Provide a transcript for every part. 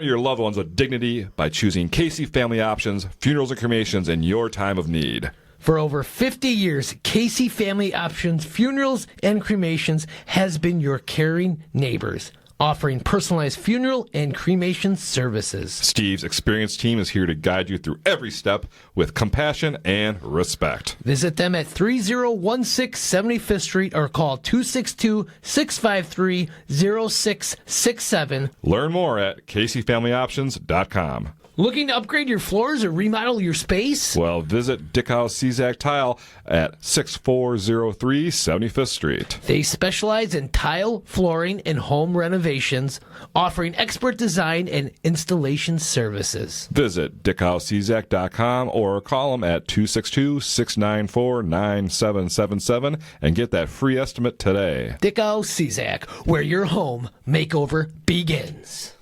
Your loved ones with dignity by choosing Casey Family Options, funerals and cremations in your time of need. For over 50 years, Casey Family Options Funerals and Cremations has been your caring neighbors, offering personalized funeral and cremation services. Steve's experienced team is here to guide you through every step with compassion and respect. Visit them at 3016 75th Street or call 262-653-0667. Learn more at CaseyFamilyOptions.com. Looking to upgrade your floors or remodel your space? Well, visit Dickhouse Czak Tile at 6403 75th Street. They specialize in tile, flooring, and home renovations, offering expert design and installation services. Visit DickHouseCzak.com or call them at 262-694-9777 and get that free estimate today. Dickhouse Czak, where your home makeover begins.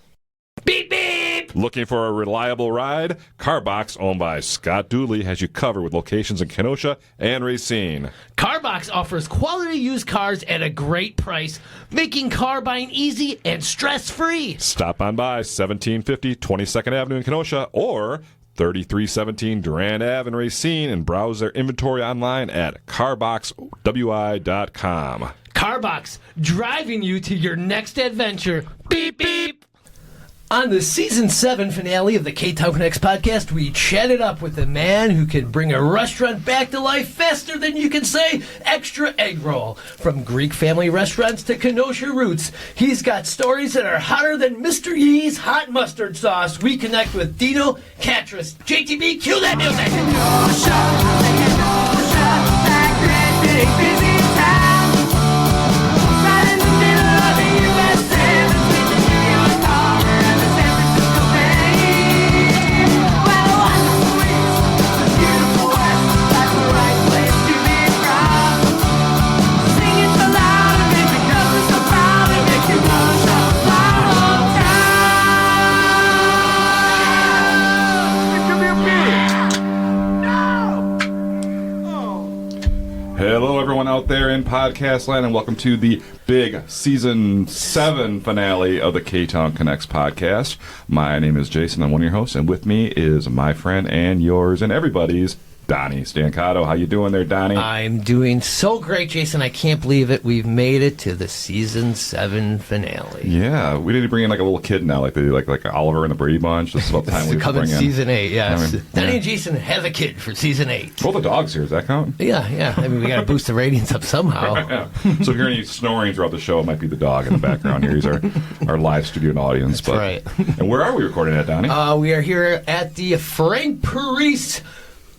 Beep, beep! Looking for a reliable ride? Carbox, owned by Scott Dooley, has you covered with locations in Kenosha and Racine. Carbox offers quality used cars at a great price, making car buying easy and stress-free. Stop on by 1750 22nd Avenue in Kenosha or 3317 Durand Ave in Racine and browse their inventory online at carboxwi.com. Carbox, driving you to your next adventure. Beep, beep! On the Season 7 finale of the Ktown Connects podcast, we chatted up with a man who can bring a restaurant back to life faster than you can say extra egg roll. From Greek family restaurants to Kenosha roots, he's got stories that are hotter than Mr. Yee's hot mustard sauce. We connect with Dino Katris. JTB, cue that music! Kenosha, that great big busy town, right in the middle of the USA, between the New York Harbor and the San Francisco Bay. Well, watch the police, the beautiful West, that's the right place to be from. Sing it so loud and big because we're so proud to make Kenosha our hometown. It could be a beer. Hello, everyone out there in podcast land, and welcome to the big Season 7 finale of the Ktown Connects podcast. My name is Jason. I'm one of your hosts, and with me is my friend and yours and everybody's Donny Stancato. How you doing there, Donny? I'm doing so great, Jason. I can't believe it. We've made it to the Season 7 finale. Yeah, we need to bring in like a little kid now, like they do, like Oliver and the Brady Bunch. This is about the time we come bring in in Season 8, yes. I mean, Donny yeah. and Jason have a kid for Season 8. Well, the dog's here. Does that count? Yeah. I mean, we got to boost the ratings up somehow. Yeah. So if you hear any snoring throughout the show, it might be the dog in the background here. He's our live studio audience. That's right. And where are we recording at, Donny? We are here at the Frank Parise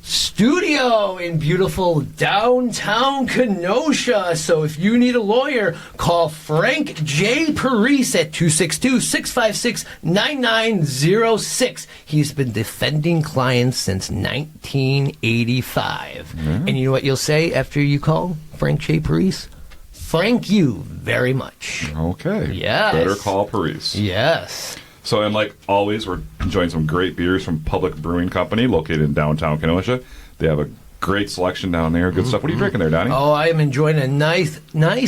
studio in beautiful downtown Kenosha. So if you need a lawyer, call Frank J. Parise at 262-656-9906. He's been defending clients since 1985. And you know what you'll say after you call Frank J. Parise? Thank you very much. Okay. Yes. Better call Parise. Yes. So, and like always, we're enjoying some great beers from Public Brewing Company, located in downtown Kenosha. They have a great selection down there. Good stuff. What are you drinking there, Donny? Oh, I am enjoying a nice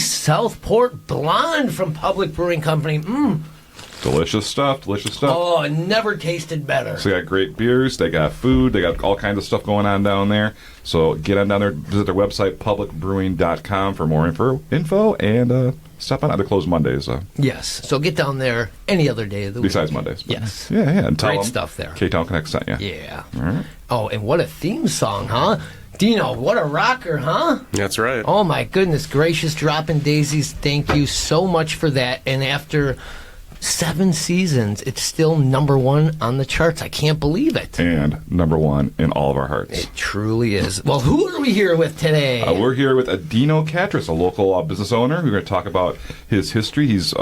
Southport Blonde from Public Brewing Company. Delicious stuff. Oh, never tasted better. So they got great beers. They got food. They got all kinds of stuff going on down there. So get on down there. Visit their website, publicbrewing.com, for more info and stop on. They're closed Mondays. Yes. So get down there any other day of the week. Besides Mondays. Yes. Yeah. And tell Great them stuff there. Ktown Connect sent you. Yeah. All right. Oh, and what a theme song, huh? Dino, what a rocker, huh? That's right. Oh, my goodness gracious. Dropping Daisies, thank you so much for that. And after 7 seasons, it's still number 1 on the charts. I can't believe it. And number 1 in all of our hearts. It truly is. Well, who are we here with today? We're here with Dino Katris, a local business owner. We're going to talk about his history. He's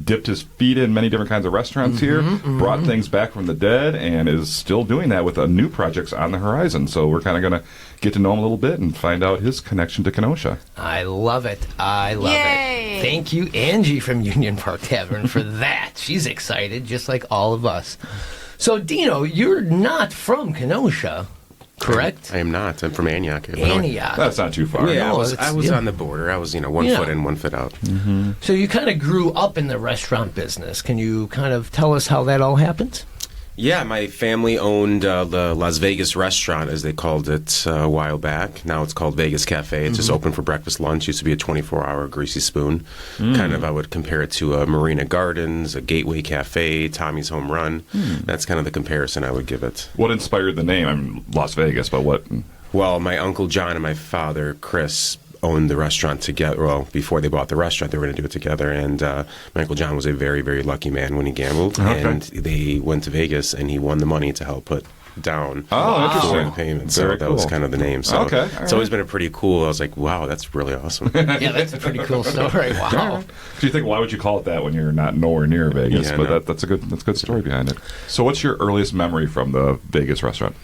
dipped his feet in many different kinds of restaurants here, brought things back from the dead, and is still doing that with new projects on the horizon. So we're kind of going to get to know him a little bit and find out his connection to Kenosha. I love it. I love it. Thank you, Angie from Union Park Tavern, for that. She's excited, just like all of us. So, Dino, you're not from Kenosha. correct? I am not. I'm from Antioch. Antioch. That's not too far. Yeah, No, I was yeah. on the border. I was, one Yeah. foot in, 1 foot out. So you kind of grew up in the restaurant business. Can you kind of tell us how that all happened? Yeah, my family owned the Las Vegas restaurant, as they called it a while back. Now it's called Vegas Cafe. It's just open for breakfast, lunch. Used to be a 24-hour greasy spoon. Kind of, I would compare it to a Marina Gardens, a Gateway Cafe, Tommy's Home Run. That's kind of the comparison I would give it. What inspired the name? I'm Las Vegas, but what? Well, my Uncle John and my father, Chris, owned the restaurant together. Well, before they bought the restaurant, they were going to do it together. And my Uncle John was a very, very lucky man when he gambled. Okay. And they went to Vegas, and he won the money to help put down Oh, interesting. the payment. So Very that was cool. kind of the name. So Okay, all it's right. always been a pretty cool. I was like, wow, that's really awesome. Yeah, that's a pretty cool story. Wow. So you think, why would you call it that when you're not nowhere near Vegas? Yeah, but no. that's a good story behind it. So what's your earliest memory from the Vegas restaurant?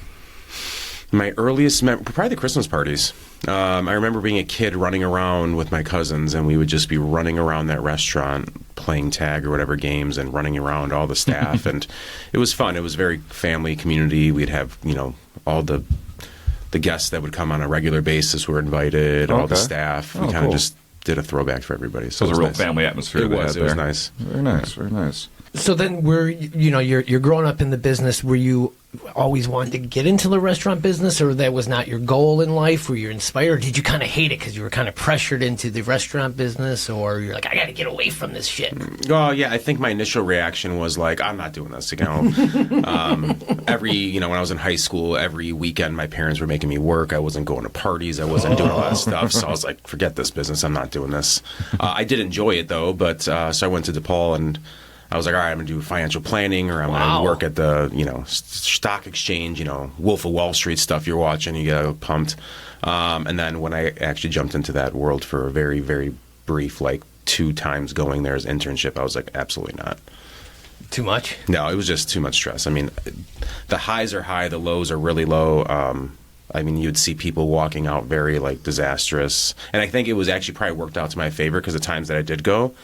My earliest probably the Christmas parties. I remember being a kid running around with my cousins, and we would just be running around that restaurant playing tag or whatever games and running around all the staff. And it was fun. It was very family community. We'd have, all the guests that would come on a regular basis were invited, all the Okay. staff. We Oh, kind of cool. just did a throwback for everybody. So it was a real family atmosphere. It they was. had It was there. nice. Very nice. Very nice. So then, you're growing up in the business. Were you always wanted to get into the restaurant business, or that was not your goal in life? Were you inspired? Or did you kind of hate it because you were kind of pressured into the restaurant business, or you're like, I got to get away from this shit? Oh, yeah. I think my initial reaction was like, I'm not doing this again. When I was in high school, every weekend my parents were making me work. I wasn't going to parties. I wasn't doing a lot of stuff. So I was like, forget this business. I'm not doing this. I did enjoy it, though. But so I went to DePaul, and I was like, all right, I'm going to do financial planning, or I'm going to work at the, stock exchange, Wolf of Wall Street stuff you're watching. You get pumped. And then when I actually jumped into that world for a very, very brief, 2 times going there as internship, I was like, absolutely not. Too much? No, it was just too much stress. I mean, the highs are high, the lows are really low. You'd see people walking out very, disastrous. And I think it was actually probably worked out to my favor because the times that I did go,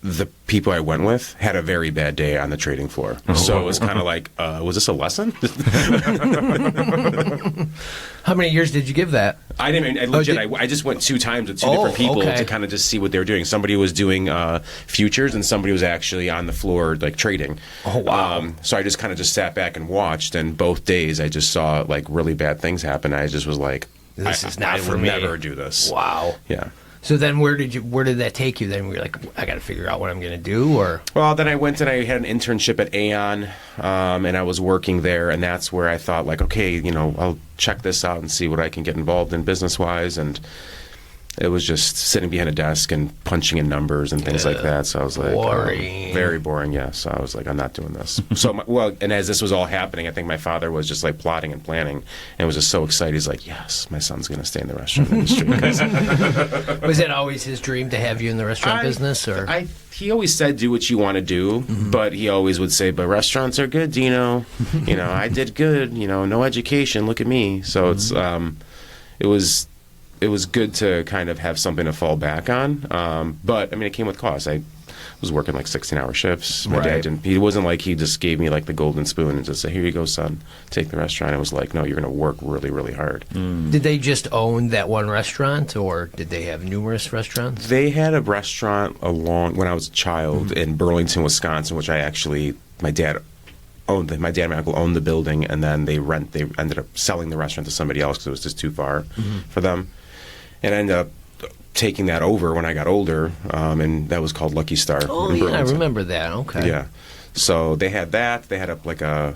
the people I went with had a very bad day on the trading floor. So it was kind of like, was this a lesson? How many years did you give that? I didn't. I just went 2 times with 2 different people to kind of just see what they were doing. Somebody was doing futures, and somebody was actually on the floor trading. Oh, wow. So I just kind of just sat back and watched, and both days I just saw really bad things happen. I just was like, This is not I for would me. never do this. Wow. Yeah. So then where did that take you then? Were you like, I got to figure out what I'm going to do, or? Well, then I went and I had an internship at Aon, and I was working there, and that's where I thought, okay, I'll check this out and see what I can get involved in business-wise, and it was just sitting behind a desk and punching in numbers and things like that. So I was like, boring. Very boring, yeah. So I was like, I'm not doing this. And as this was all happening, I think my father was just plotting and planning and was just so excited. He's like, yes, my son's going to stay in the restaurant industry. Was it always his dream to have you in the restaurant business? Or he always said, do what you want to do, but he always would say, but restaurants are good, Dino. I did good, no education, look at me. So it's, it was good to kind of have something to fall back on. But it came with costs. I was working 16-hour shifts. My dad didn't, he wasn't he just gave me the golden spoon and just said, here you go, son, take the restaurant. It was like, no, you're going to work really, really hard. Did they just own that one restaurant, or did they have numerous restaurants? They had a restaurant when I was a child in Burlington, Wisconsin, which my dad owned. My dad and my uncle owned the building, and then they ended up selling the restaurant to somebody else because it was just too far for them. And I ended up taking that over when I got older, and that was called Lucky Star. Oh, in yeah, I Burlington. remember that. Okay. Yeah. So they had that. They had a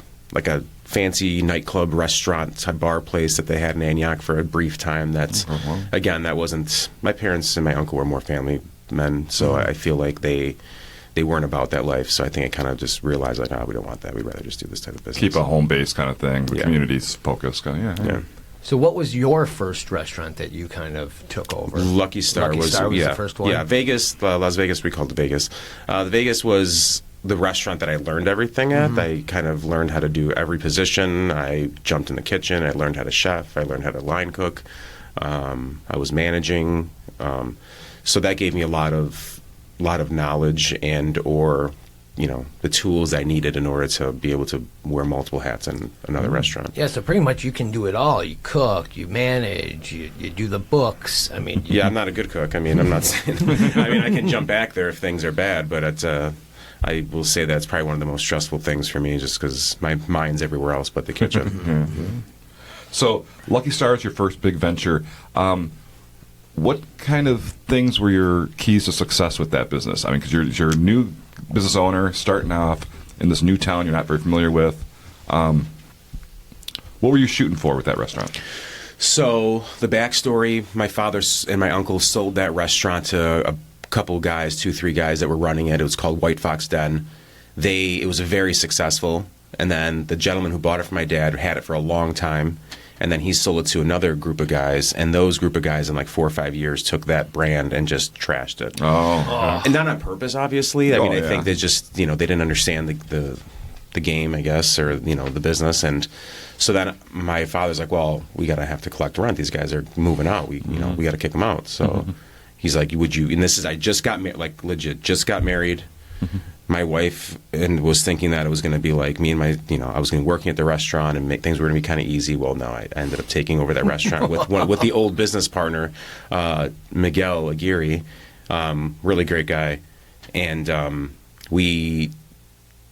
fancy nightclub restaurant bar place that they had in Antioch for a brief time. That's again, that wasn't. My parents and my uncle were more family men, so I feel like they weren't about that life. So I think I kind of just realized we don't want that. We'd rather just do this type of business. Keep a home base kind of thing. The Yeah. community's focus. Yeah. So what was your first restaurant that you kind of took over? Lucky Star was the first one? Yeah, Vegas, Las Vegas, we called it Vegas. The Vegas was the restaurant that I learned everything at. I kind of learned how to do every position. I jumped in the kitchen. I learned how to chef. I learned how to line cook. I was managing. So that gave me a lot of knowledge and or the tools I needed in order to be able to wear multiple hats in another restaurant. Yeah, so pretty much you can do it all. You cook, you manage, you do the books. I mean, Yeah, I'm not a good cook. I mean, I'm not saying. I mean, I can jump back there if things are bad, but I will say that's probably one of the most stressful things for me, just because my mind's everywhere else but the kitchen. So, Lucky Star is your first big venture. What kind of things were your keys to success with that business? I mean, because you're a new business owner starting off in this new town you're not very familiar with. What were you shooting for with that restaurant? So the backstory: my father and my uncle sold that restaurant to a couple guys, 2-3 guys that were running it. It was called White Fox Den. It was very successful, and then the gentleman who bought it from my dad had it for a long time. And then he sold it to another group of guys, and those group of guys in like 4 or 5 years took that brand and just trashed it. And not on purpose, obviously. I mean, I think they just, they didn't understand the game, I guess, or, the business. And so then my father's like, well, we have to collect rent. These guys are moving out. We got to kick them out. So he's like, would you, and this is, I just got married, legit, just got married. My wife was thinking that it was going to be like me and I was going to be working at the restaurant and things were going to be kind of easy. Well, no, I ended up taking over that restaurant with the old business partner, Miguel Aguirre, really great guy, and we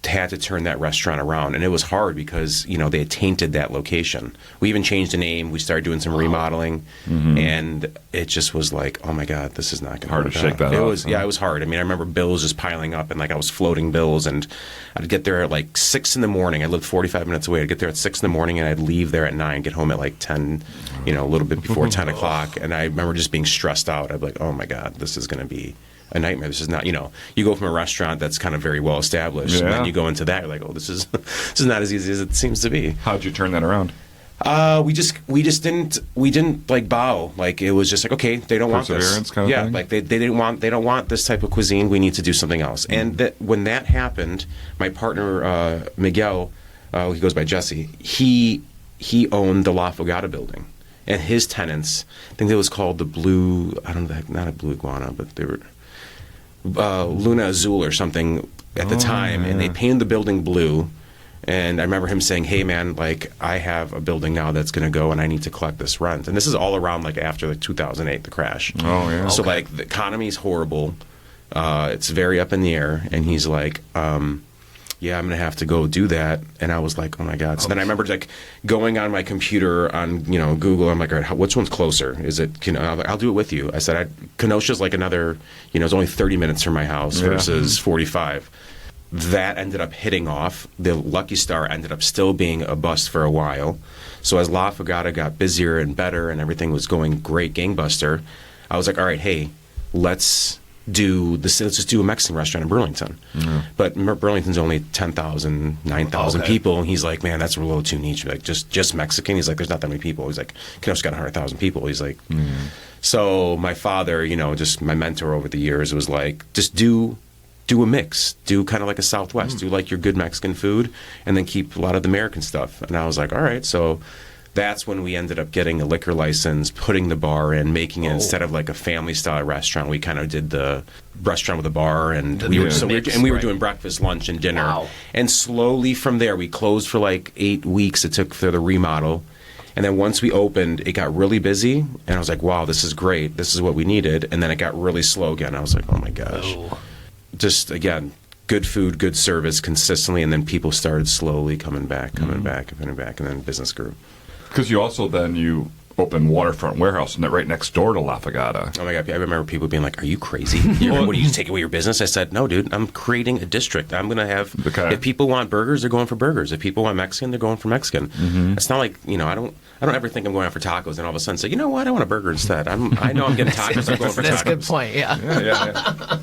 had to turn that restaurant around, and it was hard because they had tainted that location. We even changed the name. We started doing some remodeling, and it just was like, oh my god, this is not going to hard work to shake out. that It off, was it was hard. I mean, I remember bills just piling up, and like I was floating bills, and I'd get there at like 6 in the morning. I lived 45 minutes away. I'd get there at 6 in the morning, and I'd leave there at 9, get home at like 10, a little bit before 10 o'clock, and I remember just being stressed out. I'd be like, oh my god, this is going to be a nightmare. This is not, you go from a restaurant that's kind of very well established, and then you go into that, you're like, oh, this is not as easy as it seems to be. How'd you turn that around? We just didn't like bow. Like it was just like, okay, they don't want this. Perseverance kind of thing? Like they don't want this type of cuisine. We need to do something else. And when that happened, my partner Miguel, he goes by Jesse. He owned the La Fogata building, and his tenants, I think it was called the Blue. I don't know, not a Blue Iguana, but they were. Luna Azul or something at the time, and they painted the building blue. And I remember him saying, hey man, like I have a building now that's going to go and I need to collect this rent. And this is all around like after the 2008, the crash. So like the economy's horrible. It's very up in the air. And he's like, yeah, I'm going to have to go do that. And I was like, oh my God. So then I remember like going on my computer on, Google. I'm like, all right, which one's closer? Is it, I'll do it with you. I said, Kenosha's like another, it's only 30 minutes from my house versus 45. That ended up hitting off. The Lucky Star ended up still being a bust for a while. So as La Fogata got busier and better and everything was going great, gangbuster, I was like, all right, hey, let's just do a Mexican restaurant in Burlington. But Burlington's only 10,000, 9,000 people, and he's like, man, that's a little too niche. Like just Mexican. He's like, there's not that many people. He's like, Kenosha's got 100,000 people. He's like, so my father, just my mentor over the years was like, just do a mix, do kind of like a Southwest, do like your good Mexican food, and then keep a lot of the American stuff. And I was like, all right, so. That's when we ended up getting a liquor license, putting the bar in, making it instead of like a family-style restaurant. We kind of did the restaurant with a bar, and we were doing breakfast, lunch, and dinner. Wow. And slowly from there, we closed for like 8 weeks. It took for the remodel, and then once we opened, it got really busy, and I was like, "Wow, this is great. This is what we needed." And then it got really slow again. I was like, "Oh my gosh!" Just again. Good food, good service, consistently, and then people started slowly coming back, and then business grew. Because you also you opened Waterfront Warehouse, and that right next door to La Fogata. Oh my God! I remember people being like, "Are you crazy? What do you take away your business?" I said, "No, dude. I'm creating a district. I'm going to have. If people want burgers, they're going for burgers. If people want Mexican, they're going for Mexican. It's not like I don't ever think I'm going out for tacos and all of a sudden say, you know what? I want a burger instead. I know I'm getting tacos. I'm going for tacos. That's a good point. Yeah.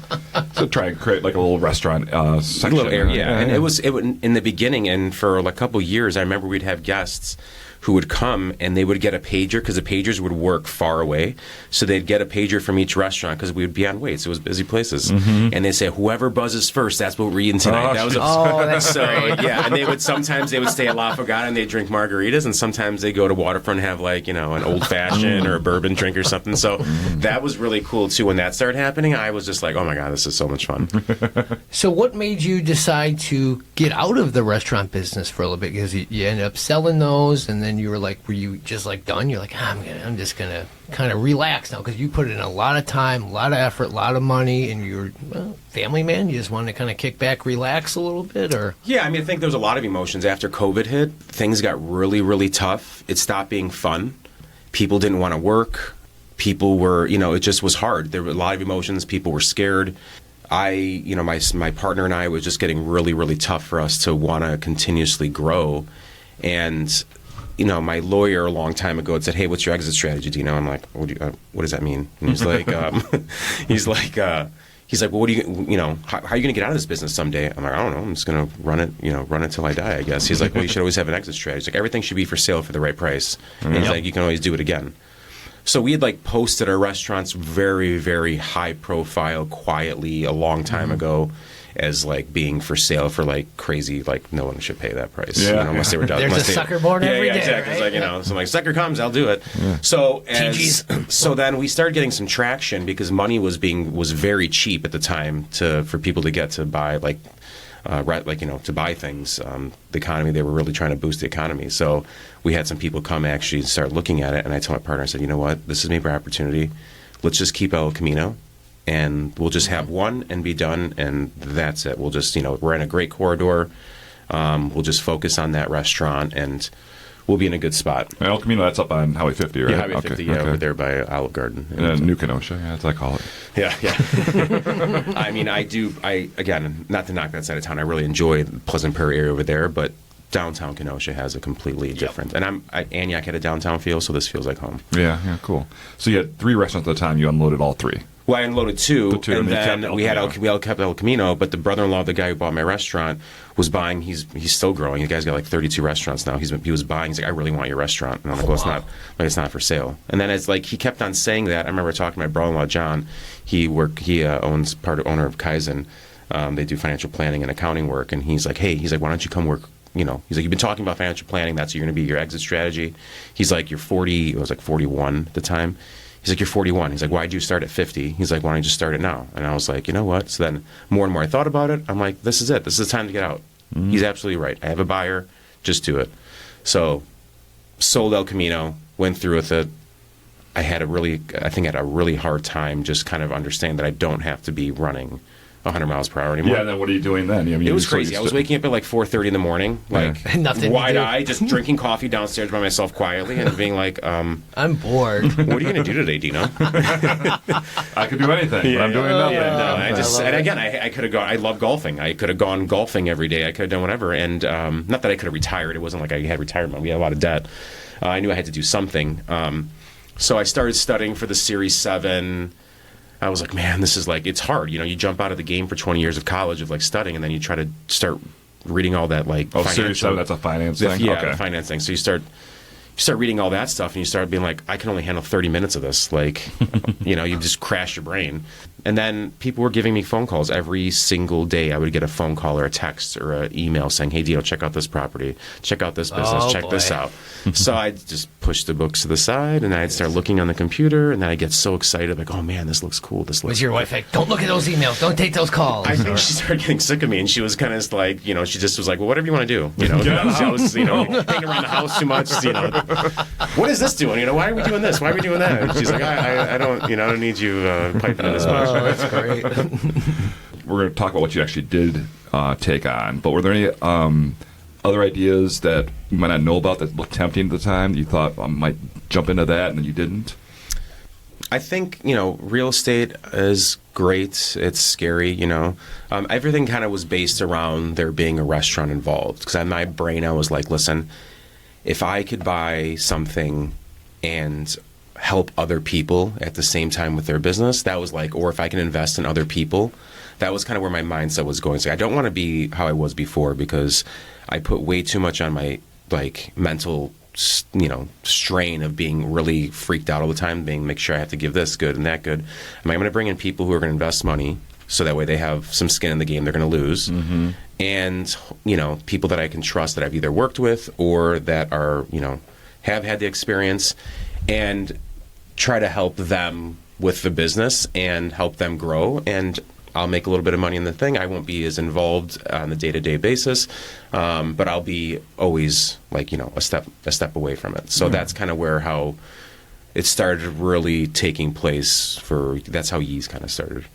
So try and create like a little restaurant section. A little area, and it was in the beginning, and for like a couple years, I remember we'd have guests who would come and they would get a pager because the pagers would work far away. So they'd get a pager from each restaurant because we would be on waits. It was busy places. And they'd say, whoever buzzes first, that's what we're eating tonight. That's so, yeah. And sometimes they would stay at La Fogata and they'd drink margaritas, and sometimes they go to Waterfront and have like, an old fashioned or a bourbon drink or something. So that was really cool too. When that started happening, I was just like, oh my God, this is so much fun. So what made you decide to get out of the restaurant business for a little bit? Because you ended up selling those, and then you were you just like done? You're like, I'm just gonna kind of relax now, because you put in a lot of time, a lot of effort, a lot of money, and you're family man. You just wanted to kind of kick back, relax a little bit, or? Yeah, I mean, I think there was a lot of emotions after COVID hit. Things got really, really tough. It stopped being fun. People didn't want to work. People were, it just was hard. There were a lot of emotions. People were scared. My partner and I, was just getting really, really tough for us to want to continuously grow. And, my lawyer a long time ago had said, hey, what's your exit strategy, Dino? I'm like, what does that mean? And he's like, he's like, well, what do how are you going to get out of this business someday? I'm like, I don't know. I'm just going to run it till I die, I guess. He's like, well, you should always have an exit strategy. He's like, everything should be for sale for the right price. And he's like, you can always do it again. So we had posted our restaurants very, very high profile, quietly a long time ago, as being for sale for crazy, no one should pay that price. Yeah. Unless they were done. There's a sucker born every day. Exactly. Right? It's so sucker comes, I'll do it. Yeah. So so then we started getting some traction because money was very cheap at the time for people to get to buy to buy things. The economy, they were really trying to boost the economy. So we had some people come actually start looking at it, and I told my partner, I said, you know what, this is maybe our opportunity. Let's just keep El Camino, and we'll just have one and be done, and that's it. We'll just, we're in a great corridor. We'll just focus on that restaurant, and we'll be in a good spot. El Camino, that's up on Highway 50, right? Yeah, Highway 50, over there by Olive Garden. New Kenosha, as I call it. Yeah. I mean, again, not to knock that side of town, I really enjoy the Pleasant Prairie area over there, but Downtown Kenosha has a completely different, and Antioch had a downtown feel, so this feels like home. Yeah, cool. So you had 3 restaurants at the time, you unloaded all 3. Well, I unloaded 2, and then we kept El Camino, but the brother-in-law of the guy who bought my restaurant was buying. He's still growing. The guy's got 32 restaurants now. He was buying. He's like, I really want your restaurant, and I'm like, well, it's not for sale. And then it's he kept on saying that. I remember talking to my brother-in-law John. He owns owner of Kaizen. They do financial planning and accounting work, and he's like, hey, why don't you come work? He's like, you've been talking about financial planning. That's going to be your exit strategy. He's like, you're 40. It was 41 at the time. He's like, you're 41. He's like, why'd you start at 50? He's like, why don't you just start it now? And I was like, you know what? So then more and more I thought about it. I'm like, this is it. This is the time to get out. Mm-hmm. He's absolutely right. I have a buyer. Just do it. So sold El Camino, went through with it. I had a really hard time just kind of understanding that I don't have to be running 100 miles per hour anymore. Yeah, and then what are you doing then? I mean, it was crazy. I was waking up at 4:30 in the morning, wide-eyed, just drinking coffee downstairs by myself quietly and being like, I'm bored. What are you going to do today, Dino? I could do anything, but I'm doing nothing. I could have gone. I love golfing. I could have gone golfing every day. I could have done whatever. And not that I could have retired. It wasn't like I had retirement. We had a lot of debt. I knew I had to do something. So I started studying for the Series 7. I was like, man, this is it's hard. You jump out of the game for 20 years of college of studying, and then you try to start reading all that Series 7, that's a finance thing? Yeah, okay. The finance thing. So you start reading all that stuff, and you start being like, I can only handle 30 minutes of this. You just crash your brain. And then people were giving me phone calls every single day. I would get a phone call or a text or an email saying, hey, Dino, check out this property. Check out this business. Check this out. So I'd just push the books to the side, and I'd start looking on the computer, and then I'd get so excited, oh, man, this looks cool. Was your wife like, don't look at those emails. Don't take those calls? I think she started getting sick of me, and she was kind of she just was like, well, whatever you want to do. I was hanging around the house too much. What is this doing? Why are we doing this? Why are we doing that? And she's like, I don't need you piping in as much. Oh, that's great. We're going to talk about what you actually did take on, but were there any other ideas that you might not know about that looked tempting at the time that you thought I might jump into that and then you didn't? I think, real estate is great. It's scary, Everything kind of was based around there being a restaurant involved. Because in my brain, I was like, listen, if I could buy something and help other people at the same time with their business, that was or if I can invest in other people, that was kind of where my mindset was going. So I don't want to be how I was before, because I put way too much on my mental strain of being really freaked out all the time, make sure I have to give this good and that good. I'm going to bring in people who are going to invest money so that way they have some skin in the game they're going to lose. And, people that I can trust that I've either worked with or that are, have had the experience, and try to help them with the business and help them grow. And I'll make a little bit of money in the thing. I won't be as involved on the day-to-day basis, but I'll be always a step away from it. So that's kind of how it started really taking place. That's how Yee's kind of started.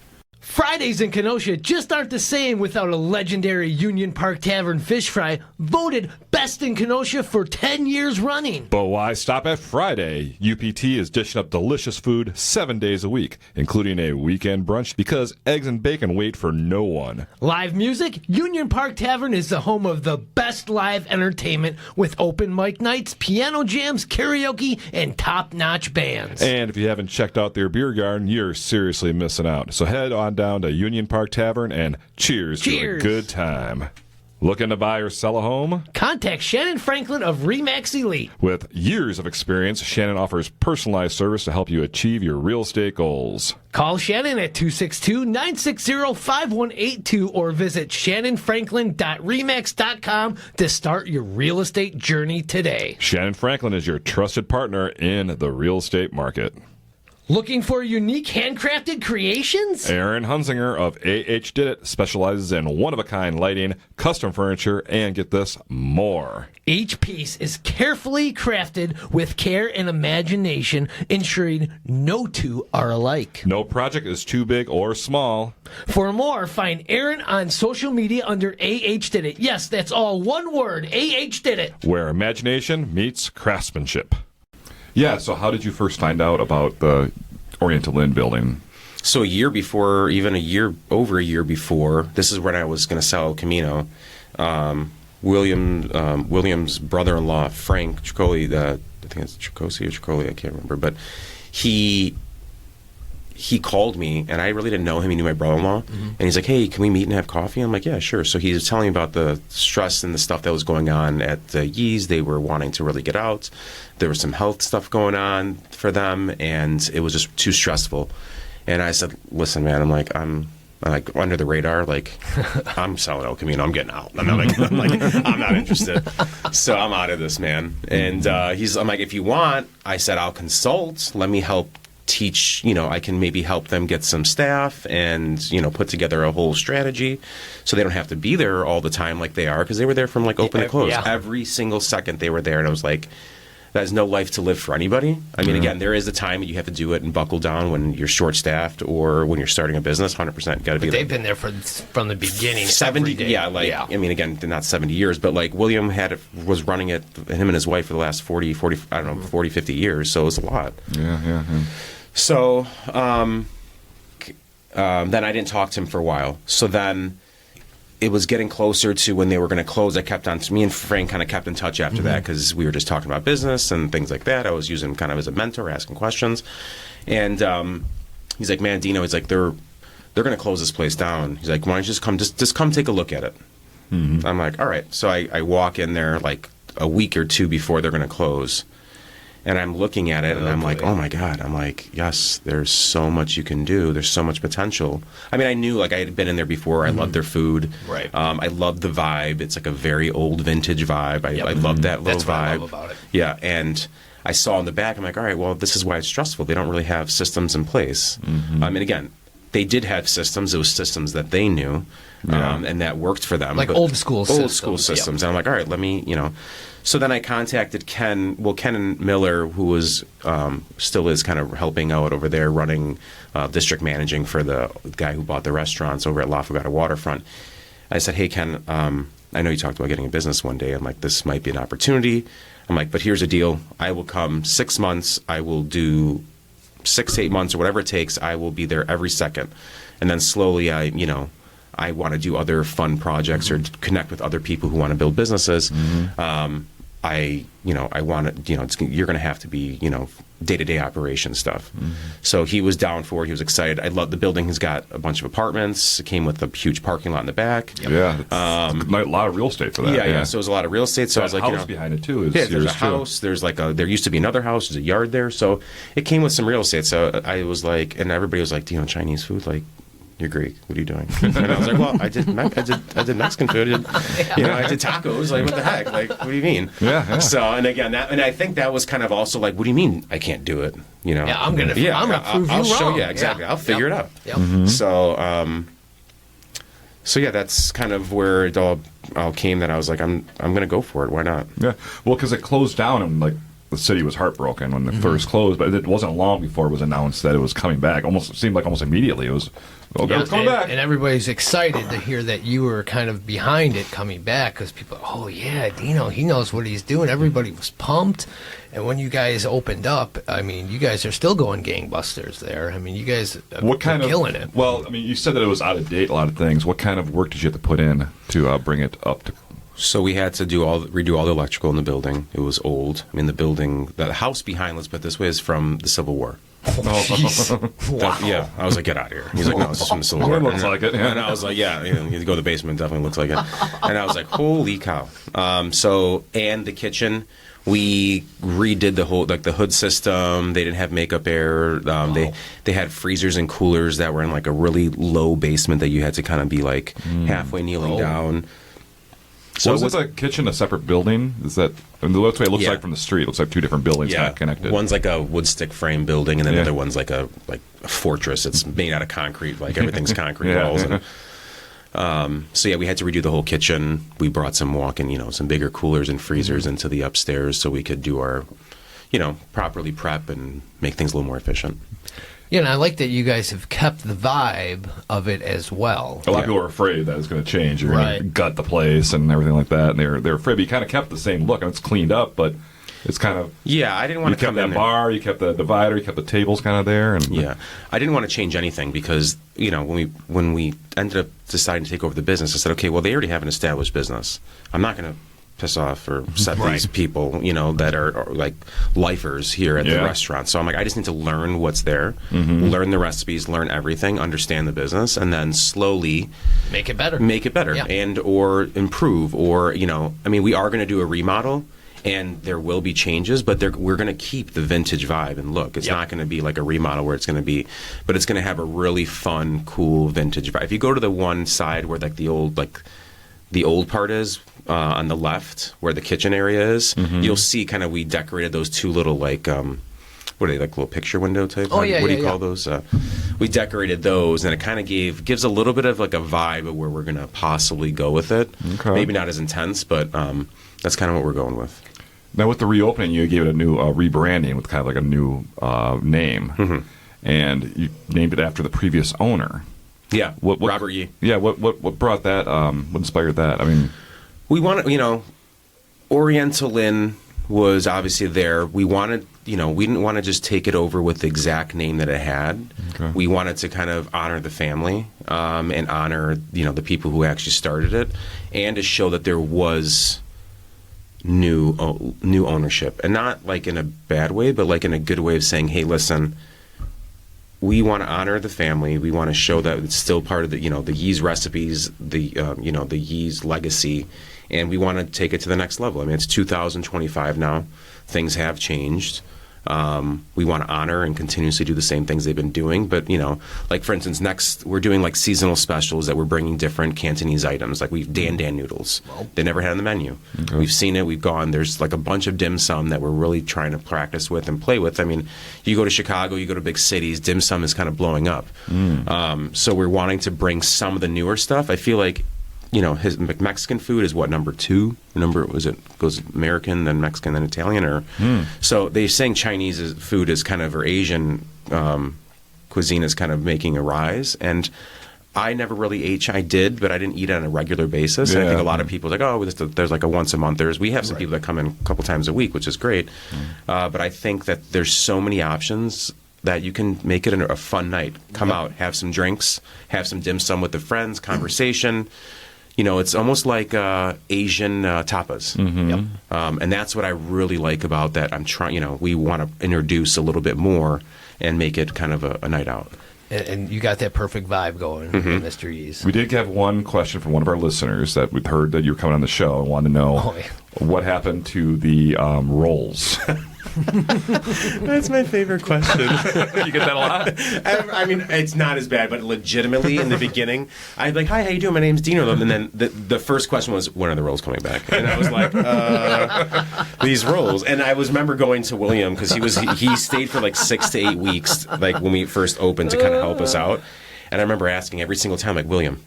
Fridays in Kenosha just aren't the same without a legendary Union Park Tavern fish fry, voted best in Kenosha for 10 years running. But why stop at Friday? UPT is dishing up delicious food 7 days a week, including a weekend brunch, because eggs and bacon wait for no one. Live music? Union Park Tavern is the home of the best live entertainment with open mic nights, piano jams, karaoke, and top-notch bands. And if you haven't checked out their beer garden, you're seriously missing out. So head on down to Union Park Tavern and cheers to a good time. Looking to buy or sell a home? Contact Shannon Franklin of RE/MAX Elite. With years of experience, Shannon offers personalized service to help you achieve your real estate goals. Call Shannon at 262-960-5182 or visit shannonfranklin.remax.com to start your real estate journey today. Shannon Franklin is your trusted partner in the real estate market. Looking for unique handcrafted creations? Aaron Hunzinger of AH Did It specializes in one-of-a-kind lighting, custom furniture, and get this, more. Each piece is carefully crafted with care and imagination, ensuring no two are alike. No project is too big or small. For more, find Aaron on social media under AH Did It. Yes, that's all one word, AH Did It. Where imagination meets craftsmanship. Yeah, so how did you first find out about the Oriental Inn building? So over a year before, this is when I was going to sell Camino. William's brother-in-law, Frank Tricoli, I think it's Tricosi or Tricoli, I can't remember, but he called me, and I really didn't know him. He knew my brother-in-law, and he's like, "Hey, can we meet and have coffee?" I'm like, "Yeah, sure." So he was telling me about the stress and the stuff that was going on at Yee's. They were wanting to really get out. There was some health stuff going on for them, and it was just too stressful. And I said, "Listen, man, I'm like under the radar. Like, I'm selling El Camino. I'm getting out. I'm not interested. So I'm out of this, man." And I'm like, "If you want," I said, "I'll consult. Let me help teach. I can maybe help them get some staff and put together a whole strategy, so they don't have to be there all the time like they are, because they were there from open to close. Every single second they were there, and I was like, that is no life to live for anybody. I mean, again, there is a time that you have to do it and buckle down when you're short-staffed or when you're starting a business. 100% got to be. They've been there from the beginning. 70, I mean, again, not 70 years, but William was running it, him and his wife, for the last 40, 50 years. So it was a lot. Yeah. So then I didn't talk to him for a while. So then it was getting closer to when they were going to close. Me and Frank kind of kept in touch after that, because we were just talking about business and things like that. I was using him kind of as a mentor, asking questions. And he's like, "Man, Dino," he's like, they're going to close this place down. He's like, "Why don't you just come take a look at it?" I'm like, all right. So I walk in there a week or two before they're going to close. And I'm looking at it, and I'm like, oh, my God. I'm like, yes, there's so much you can do. There's so much potential. I mean, I knew, I had been in there before. I loved their food. Right. I loved the vibe. It's a very old vintage vibe. I love that little vibe. That's what I love about it. Yeah, and I saw in the back, I'm like, all right, well, this is why it's stressful. They don't really have systems in place. I mean, again, they did have systems. It was systems that they knew, and that worked for them. Old school systems. Old school systems. And I'm like, all right, let me, So then I contacted Ken Miller, who was still is kind of helping out over there, running district managing for the guy who bought the restaurants over at La Fogata Waterfront. I said, "Hey, Ken, I know you talked about getting a business one day. I'm like, this might be an opportunity. I'm like, but here's the deal. I will come 6 months. I will do 6 to 8 months or whatever it takes. I will be there every second. And then slowly I want to do other fun projects or connect with other people who want to build businesses. I want to, you're going to have to be, day-to-day operation stuff. So he was down for it. He was excited. I love the building. Has got a bunch of apartments. It came with a huge parking lot in the back. Yeah, a lot of real estate for that. Yeah. So it was a lot of real estate. So I was like, house behind it too. Is there's yours a house. There's there used to be another house. There's a yard there. So it came with some real estate. So I was like, and everybody was like, do you know Chinese food? Like, you're Greek. What are you doing? And I was like, well, I did Mexican food. I did tacos. Like, what the heck? Like, what do you mean? Yeah. So, and again, and I think that was kind of also like, what do you mean I can't do it? Yeah, I'm gonna prove you I'll show wrong. you exactly. I'll figure it out. Yep. So yeah, that's kind of where it all came. That I was like, I'm gonna go for it. Why not? Yeah. Well, because it closed down and like the city was heartbroken when it first closed, but it wasn't long before it was announced that it was coming back. It seemed like almost immediately. It was it's coming back. And everybody's excited to hear that you were kind of behind it coming back because people, oh yeah, Dino, he knows what he's doing. Everybody was pumped. And when you guys opened up, I mean, you guys are still going gangbusters there. I mean, you guys are killing it. Well, I mean, you said that it was out of date, a lot of things. What kind of work did you have to put in to bring it up to? So we had to redo all the electrical in the building. It was old. I mean, the house behind, let's put it this way, is from the Civil War. Wow. Yeah, I was like, get out of here. He's like, no, it's from the Civil War. It looks like it. Yeah. And I was like, yeah, you go to the basement, definitely looks like it. And I was like, holy cow. And the kitchen, we redid the whole, like the hood system. They didn't have makeup air. They had freezers and coolers that were in like a really low basement that you had to kind of be like halfway kneeling down. So was the kitchen a separate building? Is that that's the way it looks like from the street? It looks like two different buildings kind of connected. One's like a wood stick frame building, and then the other one's like a fortress. It's made out of concrete, like everything's concrete walls. And, so yeah, we had to redo the whole kitchen. We brought some some bigger coolers and freezers into the upstairs so we could do our, properly prep and make things a little more efficient. Yeah, and I like that you guys have kept the vibe of it as well. A lot of people were afraid that it was going to change. You're going to gut the place and everything like that. And they're afraid. But you kind of kept the same look. And it's cleaned up, but it's kind of... Yeah, I didn't want to come in there. You kept that bar, you kept the divider, you kept the tables kind of there. And I didn't want to change anything because, when we ended up deciding to take over the business, I said, okay, well, they already have an established business. I'm not going to piss off or upset these people, that are like lifers here at the restaurant. So I'm like, I just need to learn what's there, learn the recipes, learn everything, understand the business, and then slowly make it better, and or improve. Or we are going to do a remodel, and there will be changes, but we're going to keep the vintage vibe and look. It's not going to be like a remodel where it's going to be, but it's going to have a really fun, cool vintage vibe. If you go to the one side where the old part is. On the left, where the kitchen area is, you'll see we decorated those two little what are they, like little picture window type? Oh, yeah, what do you call those? We decorated those, and it kind of gives a little bit of like a vibe of where we're going to possibly go with it. Okay. Maybe not as intense, but that's kind of what we're going with. Now, with the reopening, you gave it a new rebranding with kind of like a new name, and you named it after the previous owner. Yeah, Robert Yee. Yeah, what brought that? What inspired that? I mean... We wanted, Oriental Inn was obviously there. We wanted, we didn't want to just take it over with the exact name that it had. Okay. We wanted to kind of honor the family and honor, the people who actually started it, and to show that there was new ownership, and not like in a bad way, but like in a good way of saying, hey, listen. We want to honor the family. We want to show that it's still part of the Yee's recipes, the Yee's legacy, and we want to take it to the next level. I mean, it's 2025 now. Things have changed. We want to honor and continuously do the same things they've been doing. But, like for instance, next we're doing like seasonal specials that we're bringing different Cantonese items. Like we've Dan noodles. They never had on the menu. Okay. We've seen it. We've gone. There's like a bunch of dim sum that we're really trying to practice with and play with. I mean, you go to Chicago, you go to big cities, dim sum is kind of blowing up. So we're wanting to bring some of the newer stuff. I feel like, his Mexican food is what, number 2? Goes American, then Mexican, then Italian, or so they're saying Chinese food is kind of, or Asian cuisine is kind of making a rise. And I never really ate. I did, but I didn't eat it on a regular basis. Yeah. And I think a lot of people are like, oh, there's like a once a month. We have some people that come in a couple times a week, which is great. But I think that there's so many options that you can make it a fun night. Come out, have some drinks, have some dim sum with the friends, conversation. it's almost like Asian tapas. And that's what I really like about that. I'm trying, we want to introduce a little bit more and make it kind of a night out. And you got that perfect vibe going, Mr. Ease. We did have one question from one of our listeners that we've heard that you were coming on the show and wanted to know what happened to the rolls. That's my favorite question. You get that a lot? I mean, it's not as bad, but legitimately in the beginning, I'd be like, "Hi, how you doing? My name's Dino." And then the first question was, "When are the rolls coming back?" And I was like, "These rolls." And I remember going to William because he stayed for like 6 to 8 weeks, like when we first opened, to kind of help us out. And I remember asking every single time, like, "William,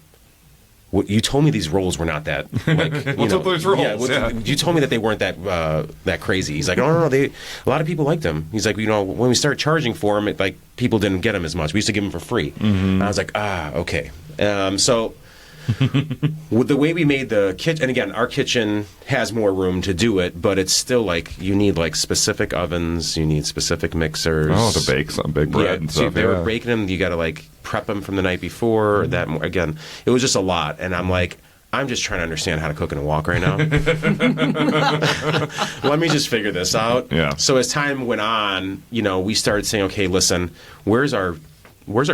you told me these rolls were not that, like, What's up with those rolls? Yeah, you told me that they weren't that crazy." He's like, "No, a lot of people liked them." He's like, "When we started charging for them, like, people didn't get them as much. We used to give them for free." And I was like, okay. So with the way we made the kitchen, and again, our kitchen has more room to do it, but it's still like you need like specific ovens, you need specific mixers. Oh, to bake some big bread and stuff. They were baking them. You got to like prep them from the night before. Again, it was just a lot, and I'm like, I'm just trying to understand how to cook and walk right now. Let me just figure this out. Yeah. So as time went on, we started saying, okay, listen, where's our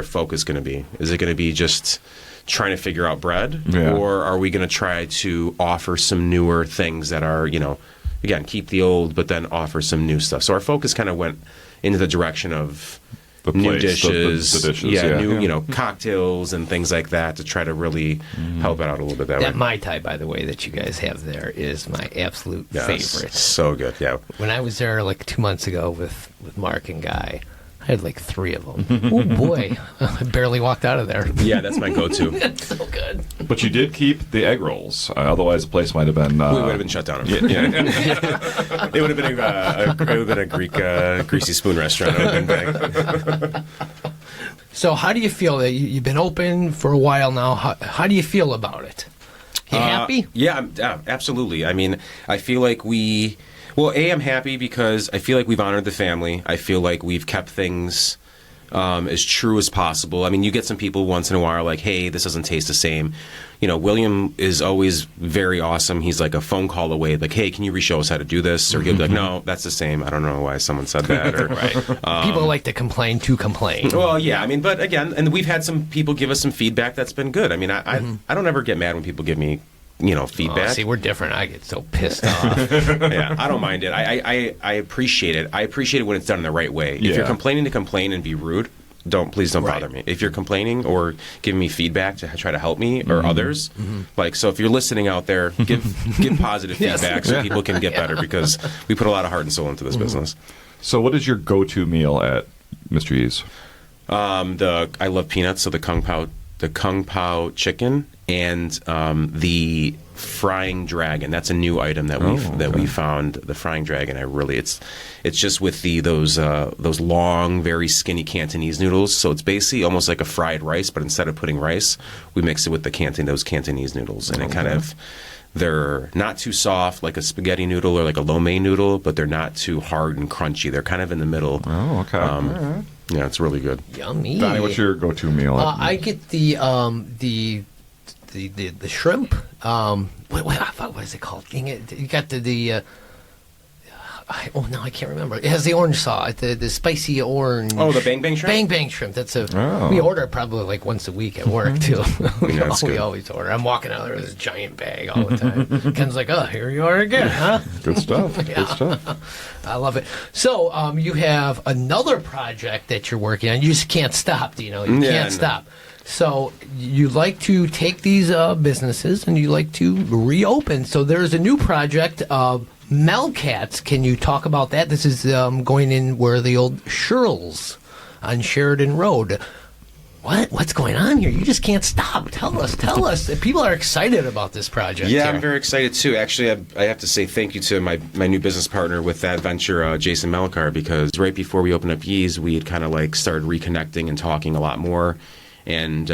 focus going to be? Is it going to be just trying to figure out bread, or are we going to try to offer some newer things that are, again, keep the old, but then offer some new stuff? So our focus kind of went into the direction of the new plates, dishes, the dishes, new, cocktails and things like that to try to really help it out a little bit that way. That Mai Tai, by the way, that you guys have there is my absolute favorite. So good, yeah. When I was there like 2 months ago with Mark and Guy, I had like 3 of them. Oh boy, I barely walked out of there. Yeah, that's my go-to. That's so good. But you did keep the egg rolls. Otherwise, the place might have been... we would have been shut down. Yeah. It would have been a Greek greasy spoon restaurant. It would have been back. So how do you feel that you've been open for a while now? How do you feel about it? You happy? Yeah, absolutely. I mean, I feel like Well, I'm happy because I feel like we've honored the family. I feel like we've kept things as true as possible. I mean, you get some people once in a while like, hey, this doesn't taste the same. William is always very awesome. He's like a phone call away, like, hey, can you re-show us how to do this? Or he'll be like, no, that's the same. I don't know why someone said that. Or, People like to complain to complain. Well, yeah, I mean, but again, and we've had some people give us some feedback that's been good. I mean, I don't ever get mad when people give me feedback. Oh, see, we're different. I get so pissed off. Yeah, I don't mind it. I appreciate it. I appreciate it when it's done in the right way. Yeah. If you're complaining to complain and be rude, please don't bother me. If you're complaining or giving me feedback to try to help me or others, so if you're listening out there, give positive feedback so people can get better, because we put a lot of heart and soul into this business. So what is your go-to meal at Mr. E's? I love peanuts, so the Kung Pao chicken and the frying dragon. That's a new item that we found. The frying dragon. It's just with those long, very skinny Cantonese noodles. So it's basically almost like a fried rice, but instead of putting rice, we mix it with those Cantonese noodles, and it kind of. They're not too soft like a spaghetti noodle or like a lo mein noodle, but they're not too hard and crunchy. They're kind of in the middle. Oh, okay. All right. Yeah, it's really good. Yummy. Donny, what's your go-to meal? I get the shrimp. What is it called? Dang it. You got the I can't remember. It has the orange sauce, the spicy orange. Oh, the bang bang shrimp? Bang bang shrimp. We order it probably like once a week at work, too. We always order. I'm walking out there with this giant bag all the time. Ken's like, oh, here you are again, huh? Good stuff. Good stuff. I love it. So you have another project that you're working on. You just can't stop, Dino. You can't stop. So you like to take these businesses and you like to reopen. So there's a new project of Melkats. Can you talk about that? This is going in where the old Shirls on Sheridan Road. What's going on here? You just can't stop. Tell us. People are excited about this project. Yeah, here. I'm very excited too. Actually, I have to say thank you to my new business partner with that venture, Jason Melkat, because right before we opened up Yee's, we had kind of like started reconnecting and talking a lot more. And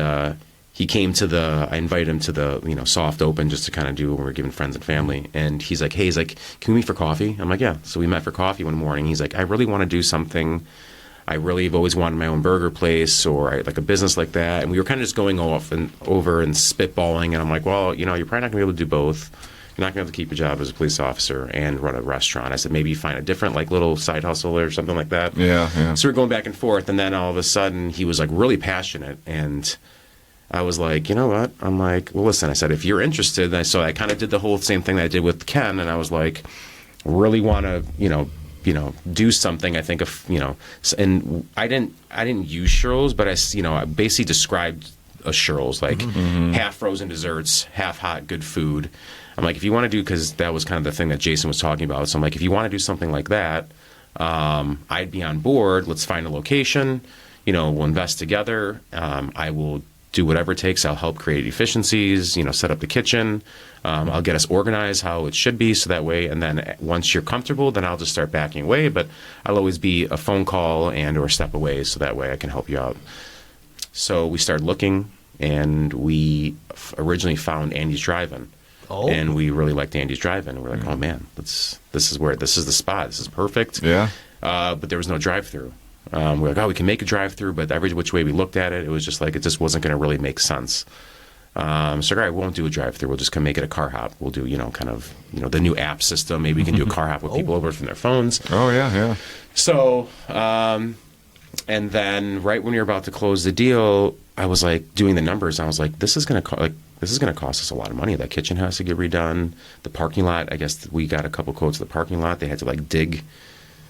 he came I invited him to the, soft open just to kind of do when we were giving friends and family. And he's like, can we meet for coffee? I'm like, yeah. So we met for coffee one morning. He's like, I really want to do something I really have always wanted my own burger place or like a business like that. And we were kind of just going over and spitballing. And I'm like, well, you're probably not going to be able to do both. You're not going to have to keep your job as a police officer and run a restaurant. I said, maybe you find a different like little side hustle or something like that. Yeah. So we're going back and forth. And then all of a sudden he was like really passionate. And I was like, you know what? I'm like, well, listen, I said, if you're interested. So I kind of did the whole same thing that I did with Ken. And I was like, really want to, do something. I think of, and I didn't use churros, but I basically described a churros, like half frozen desserts, half hot, good food. I'm like, if you want to do, because that was kind of the thing that Jason was talking about. So I'm like, if you want to do something like that, I'd be on board. Let's find a location. We'll invest together. I will do whatever it takes. I'll help create efficiencies, set up the kitchen. I'll get us organized how it should be so that way. And then once you're comfortable, then I'll just start backing away. But I'll always be a phone call and or step away so that way I can help you out. So we started looking, and we originally found Andy's Drive-In. Oh. And we really liked Andy's Drive-In. And we're like, oh man, this is the spot. This is perfect. Yeah. But there was no drive-through. We're like, oh, we can make a drive-through, but every which way we looked at it, it was just like, it just wasn't going to really make sense. So, all right, we won't do a drive-through. We'll just make it a car hop. We'll do, the new app system. Maybe we can do a car hop with people over from their phones. Oh, yeah. So, and then right when we were about to close the deal, I was like doing the numbers. I was like, this is going to cost us a lot of money. That kitchen has to get redone. The parking lot, I guess we got a couple quotes of the parking lot. They had to dig.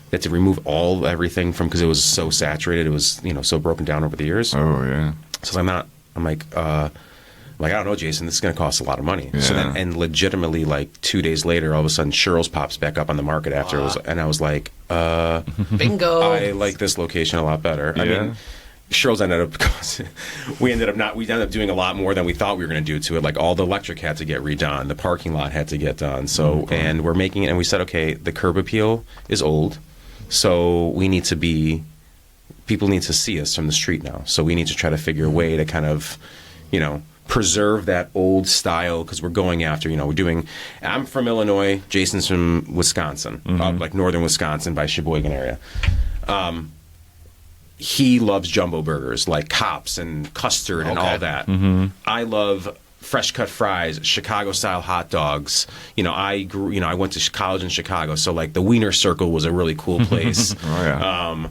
They had to remove everything because it was so saturated. It was, so broken down over the years. Oh, yeah. So I'm like, I don't know, Jason, this is going to cost a lot of money. Yeah. So then, and legitimately, like 2 days later, all of a sudden, Churros pops back up on the market after it was, and I was like, bingo. I like this location a lot better. Yeah. I mean, Churros we ended up doing a lot more than we thought we were going to do to it. Like all the electric had to get redone, the parking lot had to get done. So, and we're making it, and we said, okay, the curb appeal is old. So people need to see us from the street now. So we need to try to figure a way to kind of, preserve that old style because we're going after, I'm from Illinois, Jason's from Wisconsin, like northern Wisconsin by Sheboygan area. He loves jumbo burgers like Cops and custard and all that. I love fresh cut fries, Chicago style hot dogs. I went to college in Chicago, so like the Wiener Circle was a really cool place. Oh,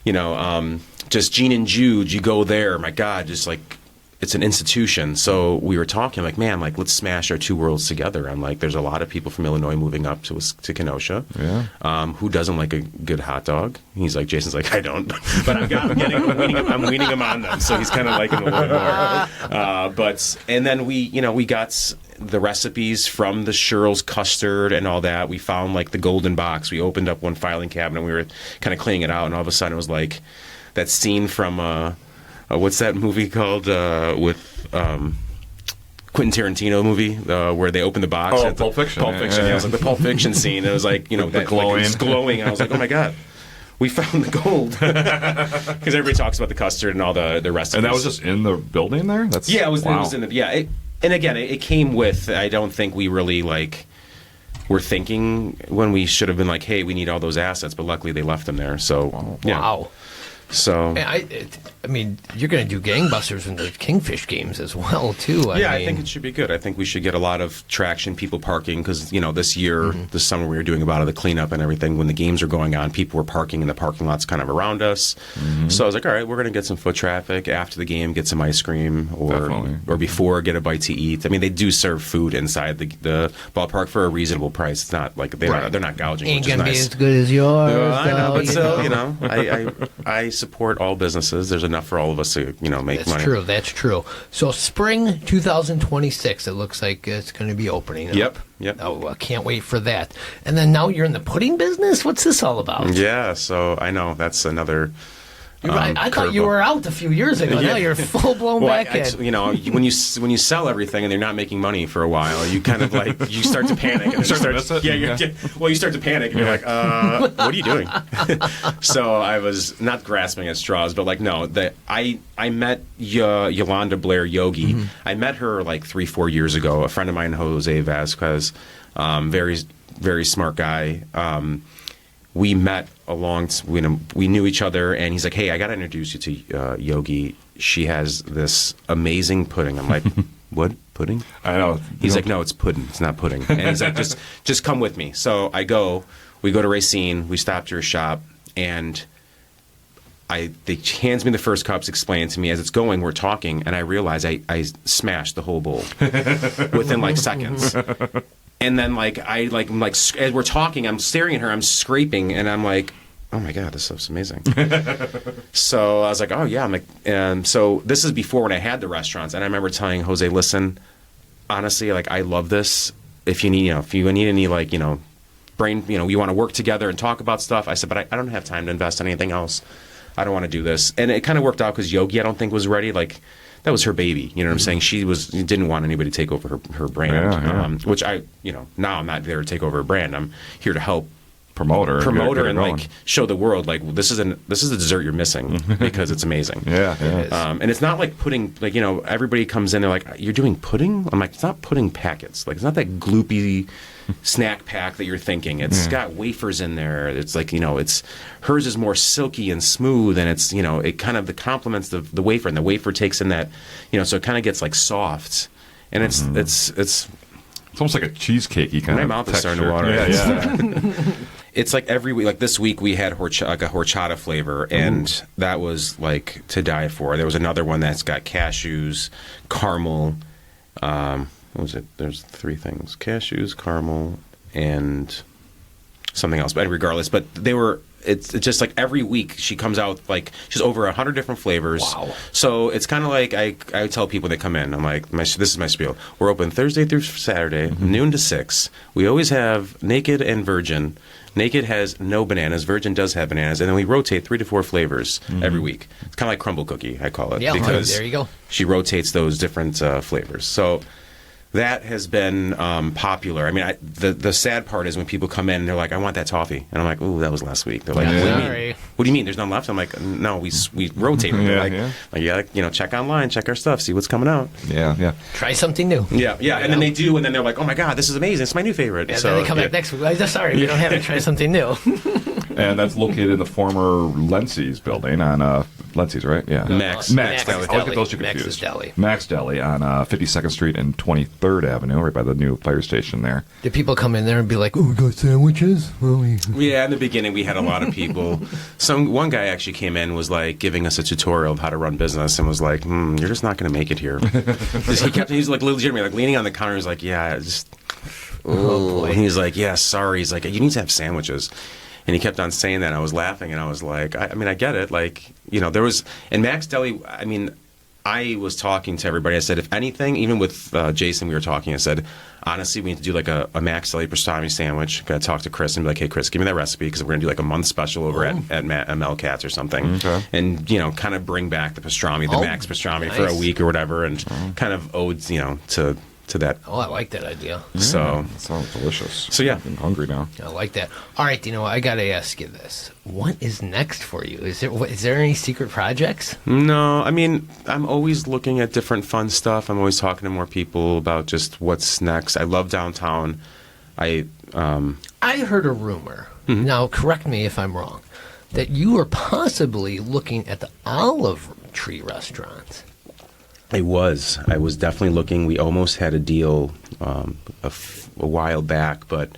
yeah. Just Gene and Jude, you go there, my God, just like it's an institution. So we were talking like, man, like let's smash our two worlds together. I'm like, there's a lot of people from Illinois moving up to Kenosha. Yeah. Who doesn't like a good hot dog? He's like, Jason's like, I don't, but I'm weaning him on them. So he's kind of liking them a little more. And then we got the recipes from the Churros custard and all that. We found like the golden box. We opened up one filing cabinet and we were kind of cleaning it out. And all of a sudden it was like that scene from, what's that movie called with Quentin Tarantino movie where they open the box? Oh, Pulp Fiction. Pulp Fiction. Yeah, it was like the Pulp Fiction scene. It was like, the glowing. Like, it was glowing. And I was like, oh my God, we found the gold. Because everybody talks about the custard and all the recipes. And that was just in the building there? It was in the, and again, it came with, I don't think we really were thinking when we should have been like, hey, we need all those assets, but luckily they left them there. So, yeah. Wow. So I mean, you're going to do gangbusters in the Kingfish games as well, too. I think it should be good. I think we should get a lot of traction, people parking, because, this year, this summer, we were doing a lot of the cleanup and everything. When the games were going on, people were parking in the parking lots kind of around us. So I was like, all right, we're going to get some foot traffic. After the game, get some ice cream, or before, get a bite to eat. I mean, they do serve food inside the ballpark for a reasonable price. It's not like they're not gouging, Ain't which is going to nice. be as good as yours. I know, but still, know. I support all businesses. There's enough for all of us to, make money. That's true. So spring 2026, it looks like it's going to be opening up. Yep. Oh, I can't wait for that. And then now you're in the pudding business? What's this all about? Yeah, so I know that's another... I thought you were out a few years ago. Now you're full blown back in. When you sell everything and they're not making money for a while, you kind of you start to panic. And you start to panic and you're like, what are you doing? So I was not grasping at straws, but I met Yolanda Blair Yogi. I met her 3-4 years ago. A friend of mine, Jose Vasquez, very very smart guy. we met we knew each other, and he's like, hey, I got to introduce you to Yogi. She has this amazing pudding. I'm like, what? Pudding? I know. He's like, no, it's Pud'n. It's not pudding. And he's like, just come with me. So we go to Racine, we stop to her shop, and they hands me the first cups, explain to me as it's going, we're talking, and I realize I smashed the whole bowl within like seconds. And then I'm like as we're talking, I'm staring at her, I'm scraping, and I'm like, oh my God, this stuff's amazing. So I was like, oh yeah. I'm like, and so this is before when I had the restaurants, and I remember telling Jose, listen, honestly, like I love this. If you need, if you need any brain, you want to work together and talk about stuff. I said, but I don't have time to invest in anything else. I don't want to do this. And it kind of worked out because Yogi, I don't think, was ready. Like, that was her baby. You know what I'm saying? She didn't want anybody to take over her brand. Which now I'm not there to take over her brand. I'm here to help promote her and like show the world like this is the dessert you're missing because it's amazing. And it's not like pudding, like everybody comes in, they're like, you're doing pudding? I'm like, it's not pudding packets. Like, it's not that gloopy snack pack that you're thinking. It's got wafers in there. It's like, it's hers is more silky and smooth, and it's it kind of complements the wafer, and the wafer takes in that so it kind of gets like soft, and it's almost like a cheesecakey kind of my mouth is texture. starting to water. Yeah. It's like every week, like this week we had a horchata flavor, and that was like to die for. There was another one that's got cashews, caramel. What was it? There's 3 things: cashews, caramel, and something else. But regardless, it's just like every week she comes out like she's over 100 different flavors. Wow. So it's kind of like I tell people that come in, I'm like, this is my spiel. We're open Thursday through Saturday, noon to 6. We always have Naked and Virgin. Naked has no bananas. Virgin does have bananas. And then we rotate 3 to 4 flavors every week. It's kind of like crumble cookie, I call it. Yeah, because there you go. She rotates those different flavors. So that has been popular. I mean, the sad part is when people come in and they're like, I want that toffee. And I'm like, ooh, that was last week. They're like, what do you mean? There's none left? I'm like, no, we rotate them. They're like, check online, check our stuff, see what's coming out. Yeah. Try something new. Yeah. And then they do, and then they're like, oh my God, this is amazing. It's my new favorite. And so then they come back next week. Sorry, we don't have to try something new. And that's located in the former Lencey's building on Lencey's, right? Yeah. Max Deli. I'll get those two confused. Max's Deli. Max Deli on 52nd Street and 23rd Avenue, right by the new fire station there. Did people come in there and be like, "Oh, we got sandwiches"? Yeah, in the beginning we had a lot of people. One guy actually came in, was like giving us a tutorial of how to run business, and was like, "You're just not going to make it here." He's like legitimately like leaning on the counter. He's like, "Yeah, just." Oh, and he's like, "Yeah, sorry." He's like, "You need to have sandwiches." And he kept on saying that, and I was laughing, and I was like, I mean, I get it. Like, there was, in Max Deli, I mean, I was talking to everybody. I said, if anything, even with Jason, we were talking, I said, honestly, we need to do like a Max Deli pastrami sandwich. Got to talk to Chris and be like, hey, Chris, give me that recipe, because we're going to do like a month special over at Melkats or something. Okay. And, kind of bring back the pastrami, the Max pastrami for a week or whatever, and kind of ode, to that. Oh, I like that idea. So that sounds delicious. So yeah, I'm hungry now. I like that. All right, I got to ask you this: what is next for you? Is there any secret projects? No, I mean, I'm always looking at different fun stuff. I'm always talking to more people about just what's next. I love downtown. I heard a rumor. Mm-hmm. Now, correct me if I'm wrong, that you are possibly looking at the Olive Tree restaurant. I was definitely looking. We almost had a deal a while back, but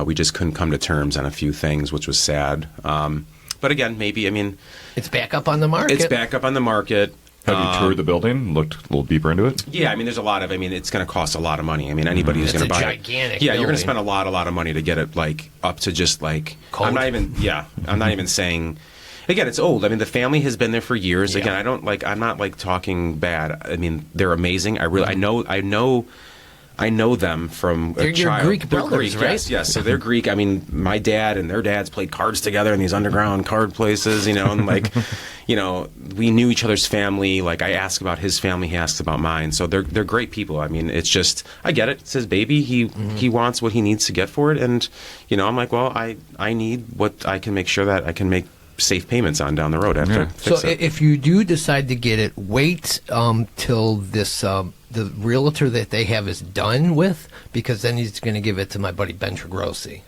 we just couldn't come to terms on a few things, which was sad. But again, maybe, I mean... It's back up on the market. It's back up on the market. Have you toured the building? Looked a little deeper into it? Yeah, I mean, there's a lot of... I mean, it's going to cost a lot of money. I mean, anybody who's going to buy it... It's a gigantic Yeah, building. you're going to spend a lot of money to get it, like, up to just, like... Cold. I'm not even saying... Again, it's old. I mean, the family has been there for years. Yeah. Again, I'm not like talking bad. I mean, they're amazing. I know them from They're a child. your Greek brothers, Greek, right? Yes. So they're Greek. I mean, my dad and their dads played cards together in these underground card places, and like, we knew each other's family. Like, I ask about his family, he asks about mine. So they're great people. I mean, it's just, I get it. It's his baby. He wants what he needs to get for it, and I'm like, well, I need what I can make sure that I can make safe payments on down the road after. Yeah. Fix So it. if you do decide to get it, wait till this the realtor that they have is done with, because then he's going to give it to my buddy Ben Tregrossi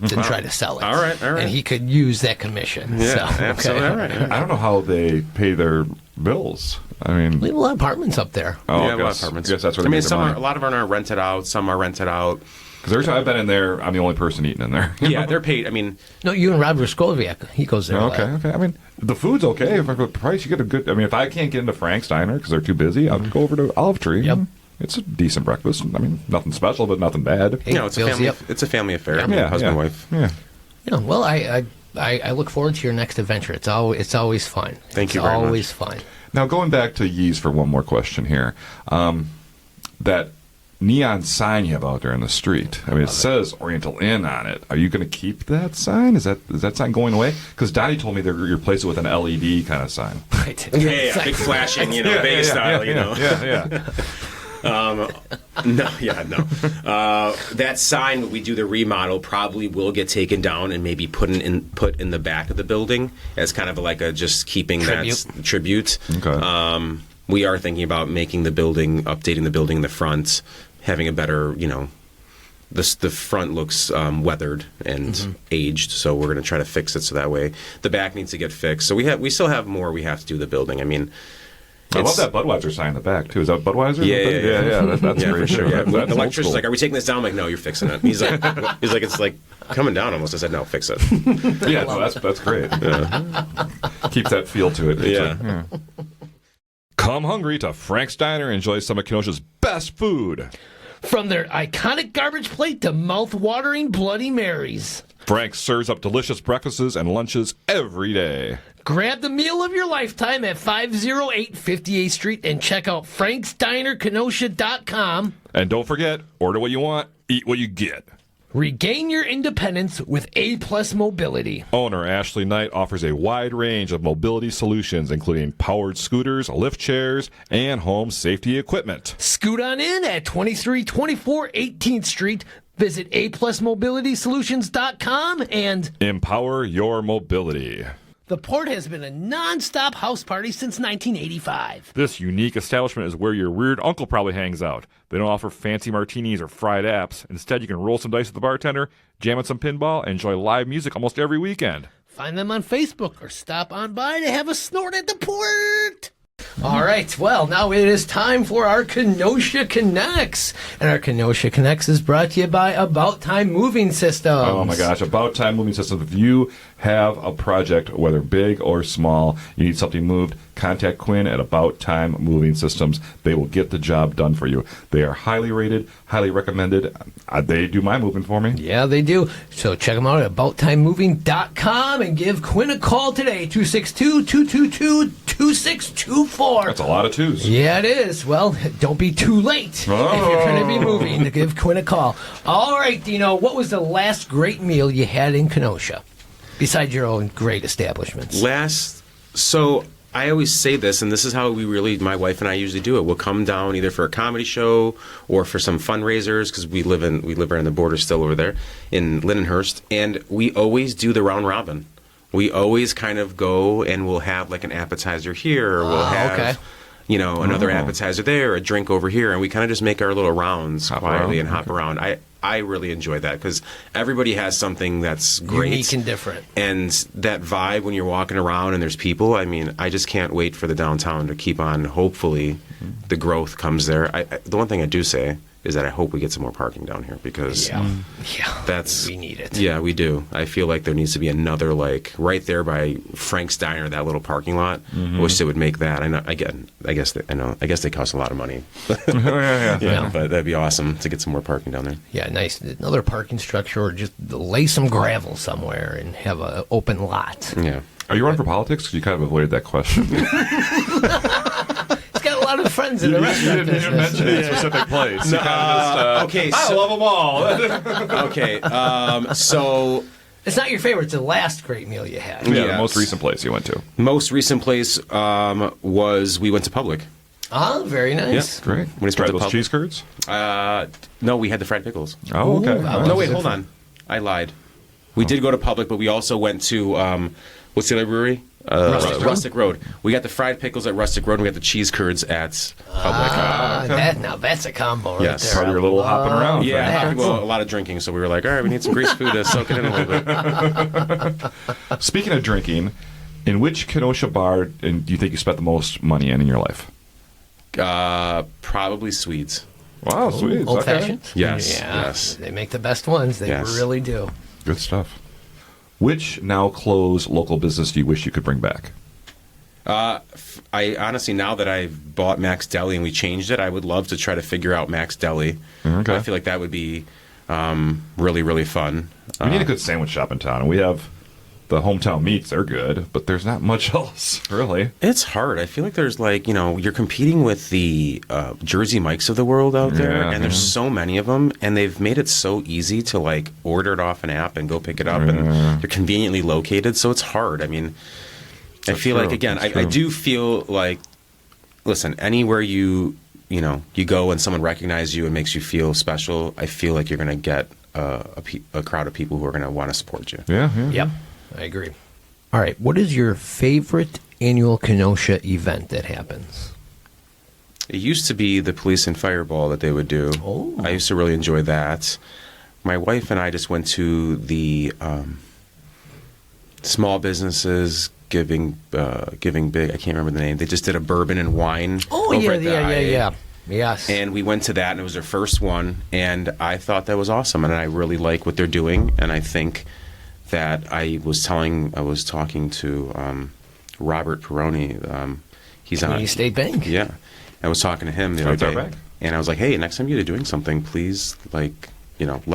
to try to sell it. All right. And he could use that commission. Yeah, so, absolutely. okay. All right. I don't know how they pay their bills. I mean, We have a lot of apartments up there. oh, Yeah, I a lot of guess, apartments. I guess that's where I they mean, make their money. a lot of them are rented out. Some are rented out. Because every time I've been in there, I'm the only person eating in there. Yeah, they're paid. I mean, No, you and Robert Skoviak, he goes there. a lot. Okay. I mean, the food's okay. If I put the price, you get a good. I mean, if I can't get into Frank's Diner because they're too busy, I'll go over to Olive Tree. Yep. It's a decent breakfast. I mean, nothing special, but nothing bad. Hey, you know, it's a Bill's, family. yep. It's a family affair. I mean, husband, wife. Yeah. Yeah, well, I look forward to your next adventure. It's always fun. Thank you It's very much. always fun. Now, going back to Yee's for one more question here. That neon sign you have out there in the street. I mean, it says Oriental Inn on it. Are you going to keep that sign? Is that sign going away? Because Donny told me they're going to replace it with an LED kind of sign. Yeah, big flashing, Vegas style, Yeah. No. That sign when we do the remodel probably will get taken down and maybe put in the back of the building as kind of like a just keeping Tribute. that tribute. Okay. We are thinking about making the building, updating the building in the front, having a better, the front looks weathered and aged, so we're going to try to fix it so that way. The back needs to get fixed. So we still have more we have to do the building. I mean, I love that Budweiser sign in the back, too. Is that Budweiser? Yeah. That's Yeah, great. for sure. Yeah. That's The old electrician's school. like, "Are we taking this down?" I'm like, "No, you're fixing it." He's like, "It's like coming down almost." I said, "No, fix it." Yeah, no, that's great. Keeps that feel to it. Yeah. Come hungry to Frank's Diner and enjoy some of Kenosha's best food. From their iconic garbage plate to mouth-watering Bloody Marys. Frank's serves up delicious breakfasts and lunches every day. Grab the meal of your lifetime at 508 58th Street and check out franksdinerkenosha.com. And don't forget, order what you want, eat what you get. Regain your independence with A-Plus Mobility. Owner Ashley Knight offers a wide range of mobility solutions, including powered scooters, lift chairs, and home safety equipment. Scoot on in at 2324 18th Street. Visit aplusmobilitysolutions.com and Empower your mobility. the Port has been a non-stop house party since 1985. This unique establishment is where your weird uncle probably hangs out. They don't offer fancy martinis or fried apps. Instead, you can roll some dice with the bartender, jam at some pinball, and enjoy live music almost every weekend. Find them on Facebook or stop on by to have a snort at the Port. All right, well, now it is time for our Kenosha Connects. And our Kenosha Connects is brought to you by About Time Moving Systems. Oh my gosh, About Time Moving Systems. If you have a project, whether big or small, you need something moved, contact Quinn at About Time Moving Systems. They will get the job done for you. They are highly rated, highly recommended. They do my moving for me. Yeah, they do. So check them out at AboutTimeMoving.com and give Quinn a call today, 262-222-2624. That's a lot of twos. Yeah, it is. Well, don't be too late if you're going to be moving to give Quinn a call. All right, Dino, what was the last great meal you had in Kenosha, besides your own great establishments? So I always say this, and this is how my wife and I usually do it. We'll come down either for a comedy show or for some fundraisers, because we live right on the border still over there in Lindenhurst, and we always do the round robin. We always kind of go and we'll have like an appetizer here, or we'll have another appetizer there, a drink over here, and we kind of just make our little rounds quietly and hop around. I really enjoy that because everybody has something that's great. Unique and different. And that vibe when you're walking around and there's people, I mean, I just can't wait for the downtown to keep on. Hopefully the growth comes there. The one thing I do say is that I hope we get some more parking down here, because we need it. Yeah, we do. I feel like there needs to be another, like, right there by Frank's Diner, that little parking lot. I wish they would make that. I know. I guess they cost a lot of money. Yeah. But that'd be awesome to get some more parking down there. Yeah, nice. Another parking structure, or just lay some gravel somewhere and have an open lot. Yeah. Are you running for politics? 'Cause you kind of avoided that question. He's got a lot of friends in the restaurant business. a specific place. Okay, I love them all. Okay, so It's not your favorite. It's the last great meal you had. Yeah, the Yes. most recent place you went to. most recent place was we went to Public. Oh, very nice. Great. When it's Tried put the those pub- cheese curds? No, we had the fried pickles. Oh, okay. Ooh, No, wait, hold on. I lied. We did go to Public, but we also went to What's the other brewery? Rustic Road. We got the fried pickles at Rustic Road, and we got the cheese curds at Public. Now that's a combo right Yes. there. Part of your little hopping around. Yeah, thing. well, a lot of drinking, so we were like, all right, we need some grease food to soak it in a little bit. Speaking of drinking, in which Kenosha bar do you think you spent the most money in your life? Probably Swedes. Wow, sweet. Old fashioned? Yes, Yeah. yes. They make the best ones. They Yes. really do. Good stuff. Which now closed local business do you wish you could bring back? I honestly, now that I've bought Max Deli and we changed it, I would love to try to figure out Max Deli. Okay. I feel like that would be really, really fun. We need a good sandwich shop in town. We have the hometown meats. They're good, but there's not much else, really. It's hard. I feel like there's you're competing with the Jersey Mikes of the world out there, Yeah, and there's so many of them, and they've made it so easy to order it off an app and go pick it up, and they're conveniently located, so it's hard. I mean, I feel true. like, again, That's I true. do feel like, listen, anywhere you go and someone recognizes you and makes you feel special, I feel like you're going to get a crowd of people who are going to want to support you. Yeah. Yep, I agree. All right, what is your favorite annual Kenosha event that happens? It used to be the police and fireball that they would do. Oh. I used to really enjoy that. My wife and I just went to the small businesses giving big. I can't remember the name. They just did a bourbon and wine. Oh, over yeah, at the IA. yeah. Yes. And we went to that, and it was their first one, and I thought that was awesome, and I really like what they're doing, and I think that I was talking to Robert Peroni. He's on Community State Bank. Yeah, I was talking to him the That's other our day, bank. and I was like, "Hey, next time you're doing something, please, let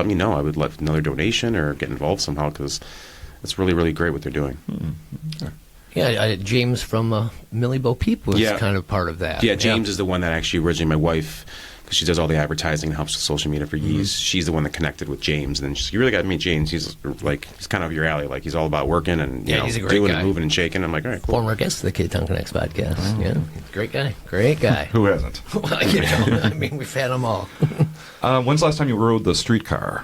me know. I would let another donation or get involved somehow because it's really, really great what they're doing." Yeah, James from Millie Bo Peep was Yeah. kind of part of that. Yeah, James is the one that actually originally my wife, because she does all the advertising and helps with social media for years. She's the one that connected with James, and then she's, you really got to meet James. He's kind of your alley. He's all about working and He's a great doing guy. and moving and shaking. I'm like, all right, cool. Former guest of the Ktown Connects podcast. Yeah, great guy. Great guy. Who hasn't? Well, I mean, we've had them all. When's the last time you rode the streetcar?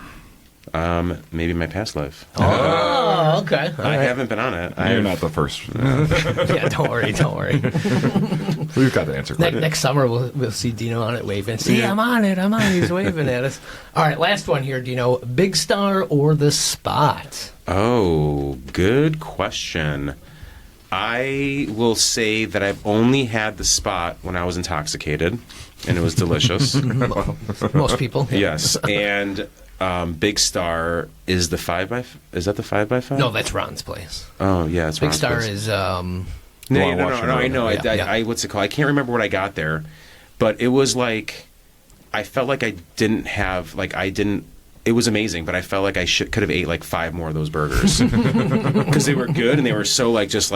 Maybe my past life. Oh, okay. All I right. haven't been on it. You're not the first. Yeah, don't worry. We've got the answer. Next summer, we'll see Dino on it waving. See, I'm on it. He's waving at us. All right, last one here, Dino. Big Star or the Spot? Oh, good question. I will say that I've only had the Spot when I was intoxicated, and it was delicious. Most people. Yes, and Big Star is the 5x. Is that the 5x5? No, that's Ron's place. Oh yeah, it's Big Ron's Star place. is. No, Long no, Washington I Road. know. Yeah. I what's it called? I can't remember what I got there, but it was like I felt like I didn't have It was amazing, but I felt like I could have ate 5 more of those burgers because they were good and they were so just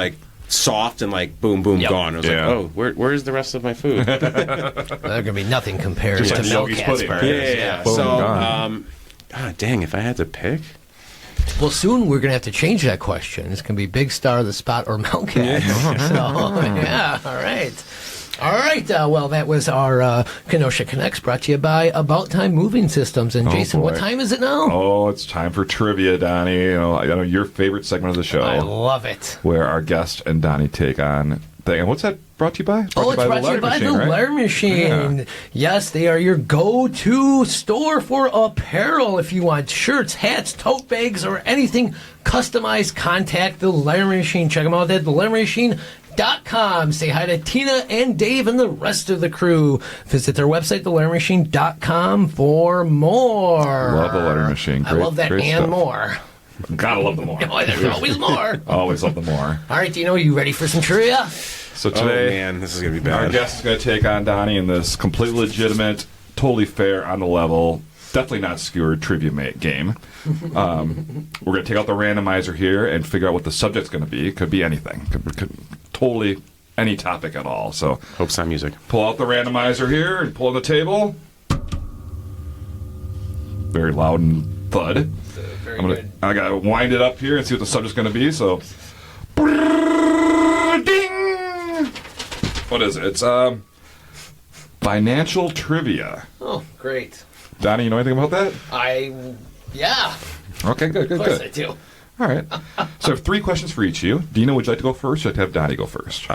soft and boom, boom, Yep. gone. I was Yeah. like, oh, where's the rest of my food? They're going to be nothing compared Just to like Yogi's Melkats pudding. burgers. yeah. Boom, So, gone. God dang, if I had to pick. Well, soon we're going to have to change that question. It's going to be Big Star, the Spot, or Melkat. So, yeah, all right. All right. Well, that was our Kenosha Connects brought to you by About Time Moving Systems. And Jason, what boy. time is it now? Oh, it's time for trivia, Donnie. I know your favorite segment of the show, I love it. where our guest and Donnie take on thing. And what's that brought to you by? It's brought to you by the right? Letter Machine. Yeah. Yes, they are your go-to store for apparel. If you want shirts, hats, tote bags, or anything customized, contact the Letter Machine. Check them out at thelettermachine.com. Say hi to Tina and Dave and the rest of the crew. Visit their website, thelettermachine.com, for more. Love the Letter Machine. I Great, love that great and stuff. more. Gotta love the more. Oh, there's always more. Always love the more. All right, Dino, you ready for some trivia? So Oh today, man, this is gonna be our bad. guest is going to take on Donnie in this completely legitimate, totally fair, on the level, definitely not skewered trivia game. We're going to take out the randomizer here and figure out what the subject's going to be. It could be anything. Could totally any topic at all. So Hope Sound Music. pull out the randomizer here and pull on the table. Very loud and thud. Very I got to wind it up here and see what the subject's going to be. So, ding! What is it? It's financial trivia. Oh, great. Donnie, you know anything about that? Yeah. Okay, good, Of course I good. do. All right. So I have 3 questions for each of you. Dino, would you like to go first, or would you like to have Donnie go first?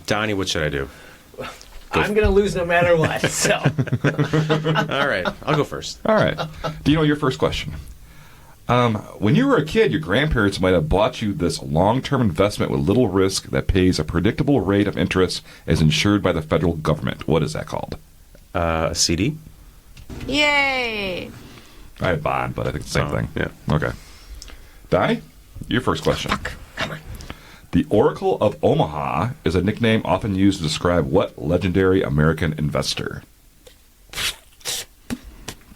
Donnie, what should I do? I'm going to lose no matter what. So, All right, I'll go first. All right. Dino, your first question. When you were a kid, your grandparents might have bought you this long-term investment with little risk that pays a predictable rate of interest as insured by the federal government. What is that called? A CD? Yay! I had bond, but I think it's the same thing. Yeah. Okay. Donnie, your first question. come on. The Oracle of Omaha is a nickname often used to describe what legendary American investor?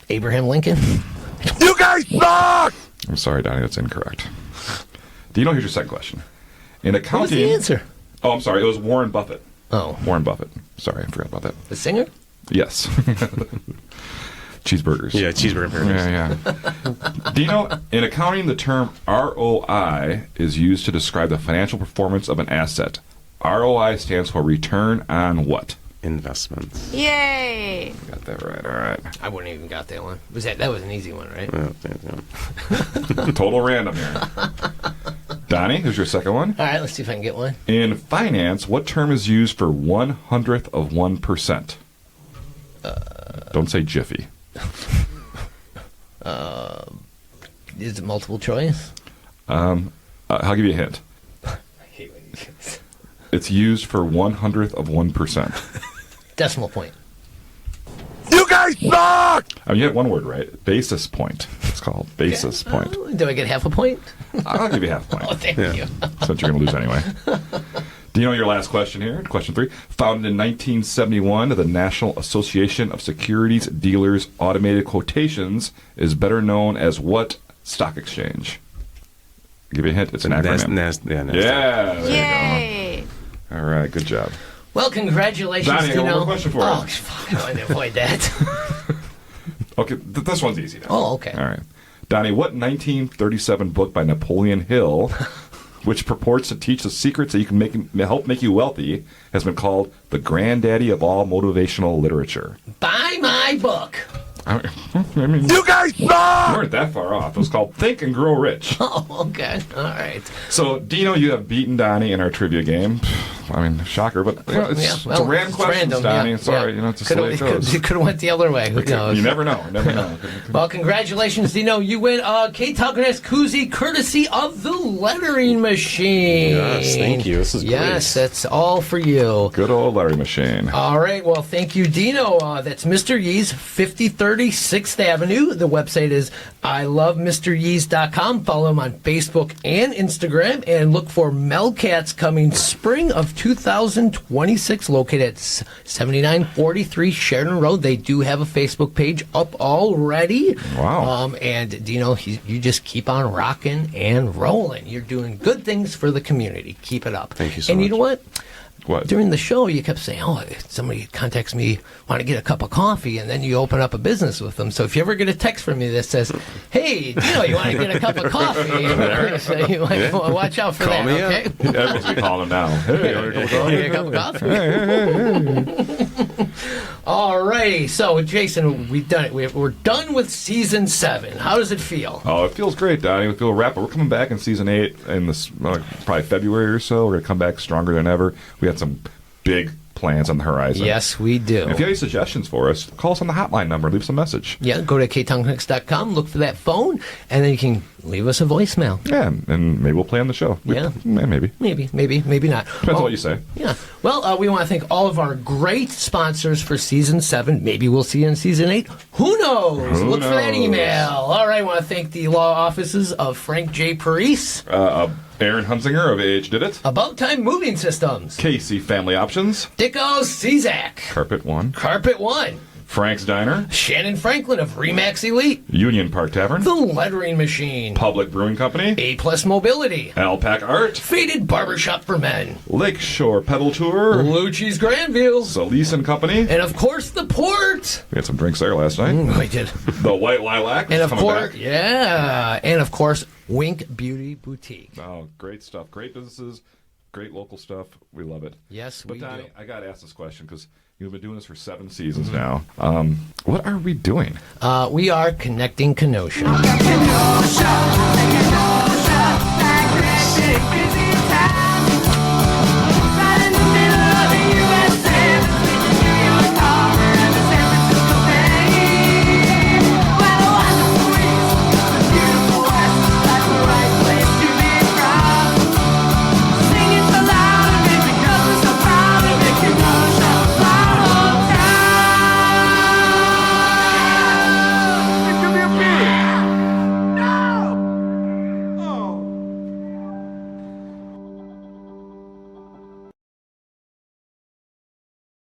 Abraham Lincoln. You guys suck! I'm sorry, Donnie, that's incorrect. Dino, here's your second question. In What was accounting... the answer? Oh, I'm sorry. It was Warren Buffett. Oh, Warren Buffett. Sorry, I forgot about that. the singer? Yes. Cheeseburgers. Yeah, cheeseburger paradise. Yeah. Dino, in accounting, the term ROI is used to describe the financial performance of an asset. ROI stands for return on what? Investments. Yay! Got that right. All right. I wouldn't even got that one. That was an easy one, right? Yeah. Total random here. Donnie, here's your second one. All right, let's see if I can get one. In finance, what term is used for 1/100th of 1%? Don't say jiffy. Is it multiple choice? I'll give you a hint. I hate when you It's used for 1/100th of 1%. Decimal point. You guys suck! I mean, you had one word right. Basis point. It's called basis point. Do I get half a point? I'll give you half a point. Oh, thank you. Since you're going to lose anyway. Do you know your last question here? Question 3. Founded in 1971, the National Association of Securities Dealers Automated Quotations is better known as what stock exchange? I'll give you a hint. It's an acronym. NASDAQ. Yeah. There Yay! you go. All right. Good job. Well, congratulations, Donnie, I got Dino. one more question for you. Oh, fuck, I wanted to avoid that. Okay. This one's easy now. Oh, okay. All right. Donnie, what 1937 book by Napoleon Hill, which purports to teach the secrets that you can help make you wealthy, has been called the granddaddy of all motivational literature? Buy my book. I mean, you guys suck! You weren't that far off. It was called Think and Grow Rich. Oh, okay. All right. So, Dino, you have beaten Donnie in our trivia game. I mean, shocker, but it's a random question, Donnie. Yeah, Sorry, yeah. it's just the way it goes. You could have went the other way. Who knows? You never know. Well, congratulations, Dino. You win a Ktown koozie courtesy of the lettering machine. Yes, thank you. This is great. Yes, that's all for you. Good old lettering machine. All right. Well, thank you, Dino. That's Mr. Yee's 5030 6th Avenue. The website is ilovemryees.com. Follow him on Facebook and Instagram. And look for Melkats coming spring of 2026, located at 7943 Sheridan Road. They do have a Facebook page up already. Wow. And Dino, you just keep on rocking and rolling. You're doing good things for the community. Keep it up. Thank you so and much. You know what? What? During the show, you kept saying, oh, if somebody contacts me, want to get a cup of coffee, and then you open up a business with them. So if you ever get a text from me that says, hey, Dino, you want to get a cup of coffee? So you might watch out for Call that, me okay? Everyone's be calling him now. Hey, you want to A cup of coffee? All righty. So, Jason, we've done it. We're done with season 7. How does it feel? Oh, it feels great, Donnie. We feel wrap. We're coming back in season 8 in this probably February or so. We're going to come back stronger than ever. We had some big plans on the horizon. Yes, we do. And if you have any suggestions for us, call us on the hotline number. Leave some message. Yeah, go to ktownconnects.com, look for that phone, and then you can leave us a voicemail. Yeah, and maybe we'll play on the show. Yeah. Maybe. Maybe not. Depends on what you say. Yeah. Well, we want to thank all of our great sponsors for season 7. Maybe we'll see you in season 8. Who knows? Who Look for that knows? email. All right. I want to thank the law offices of Frank J. Parise, Aaron Hunsinger of AH Did It. About Time Moving Systems, Casey Family Options. Dicko Czak, Carpet One. Carpet One, Frank's Diner. Shannon Franklin of Remax Elite, Union Park Tavern. The Lettering Machine, Public Brewing Company. A Plus Mobility, Alpac Art. Faded Barbershop for Men, Lakeshore Pedal Tour. Lucci's Grandville, Solis and Company. and of course the Port. We had some drinks there last night. I did. The White Lilac. And of coming course, back. yeah, and of course, Wink Beauty Boutique. Oh, great stuff. Great businesses. Great local stuff. We love it. Yes, But we Donnie, do. I got to ask this question because you've been doing this for 7 seasons now. What are we doing? We are connecting Kenosha. Kenosha.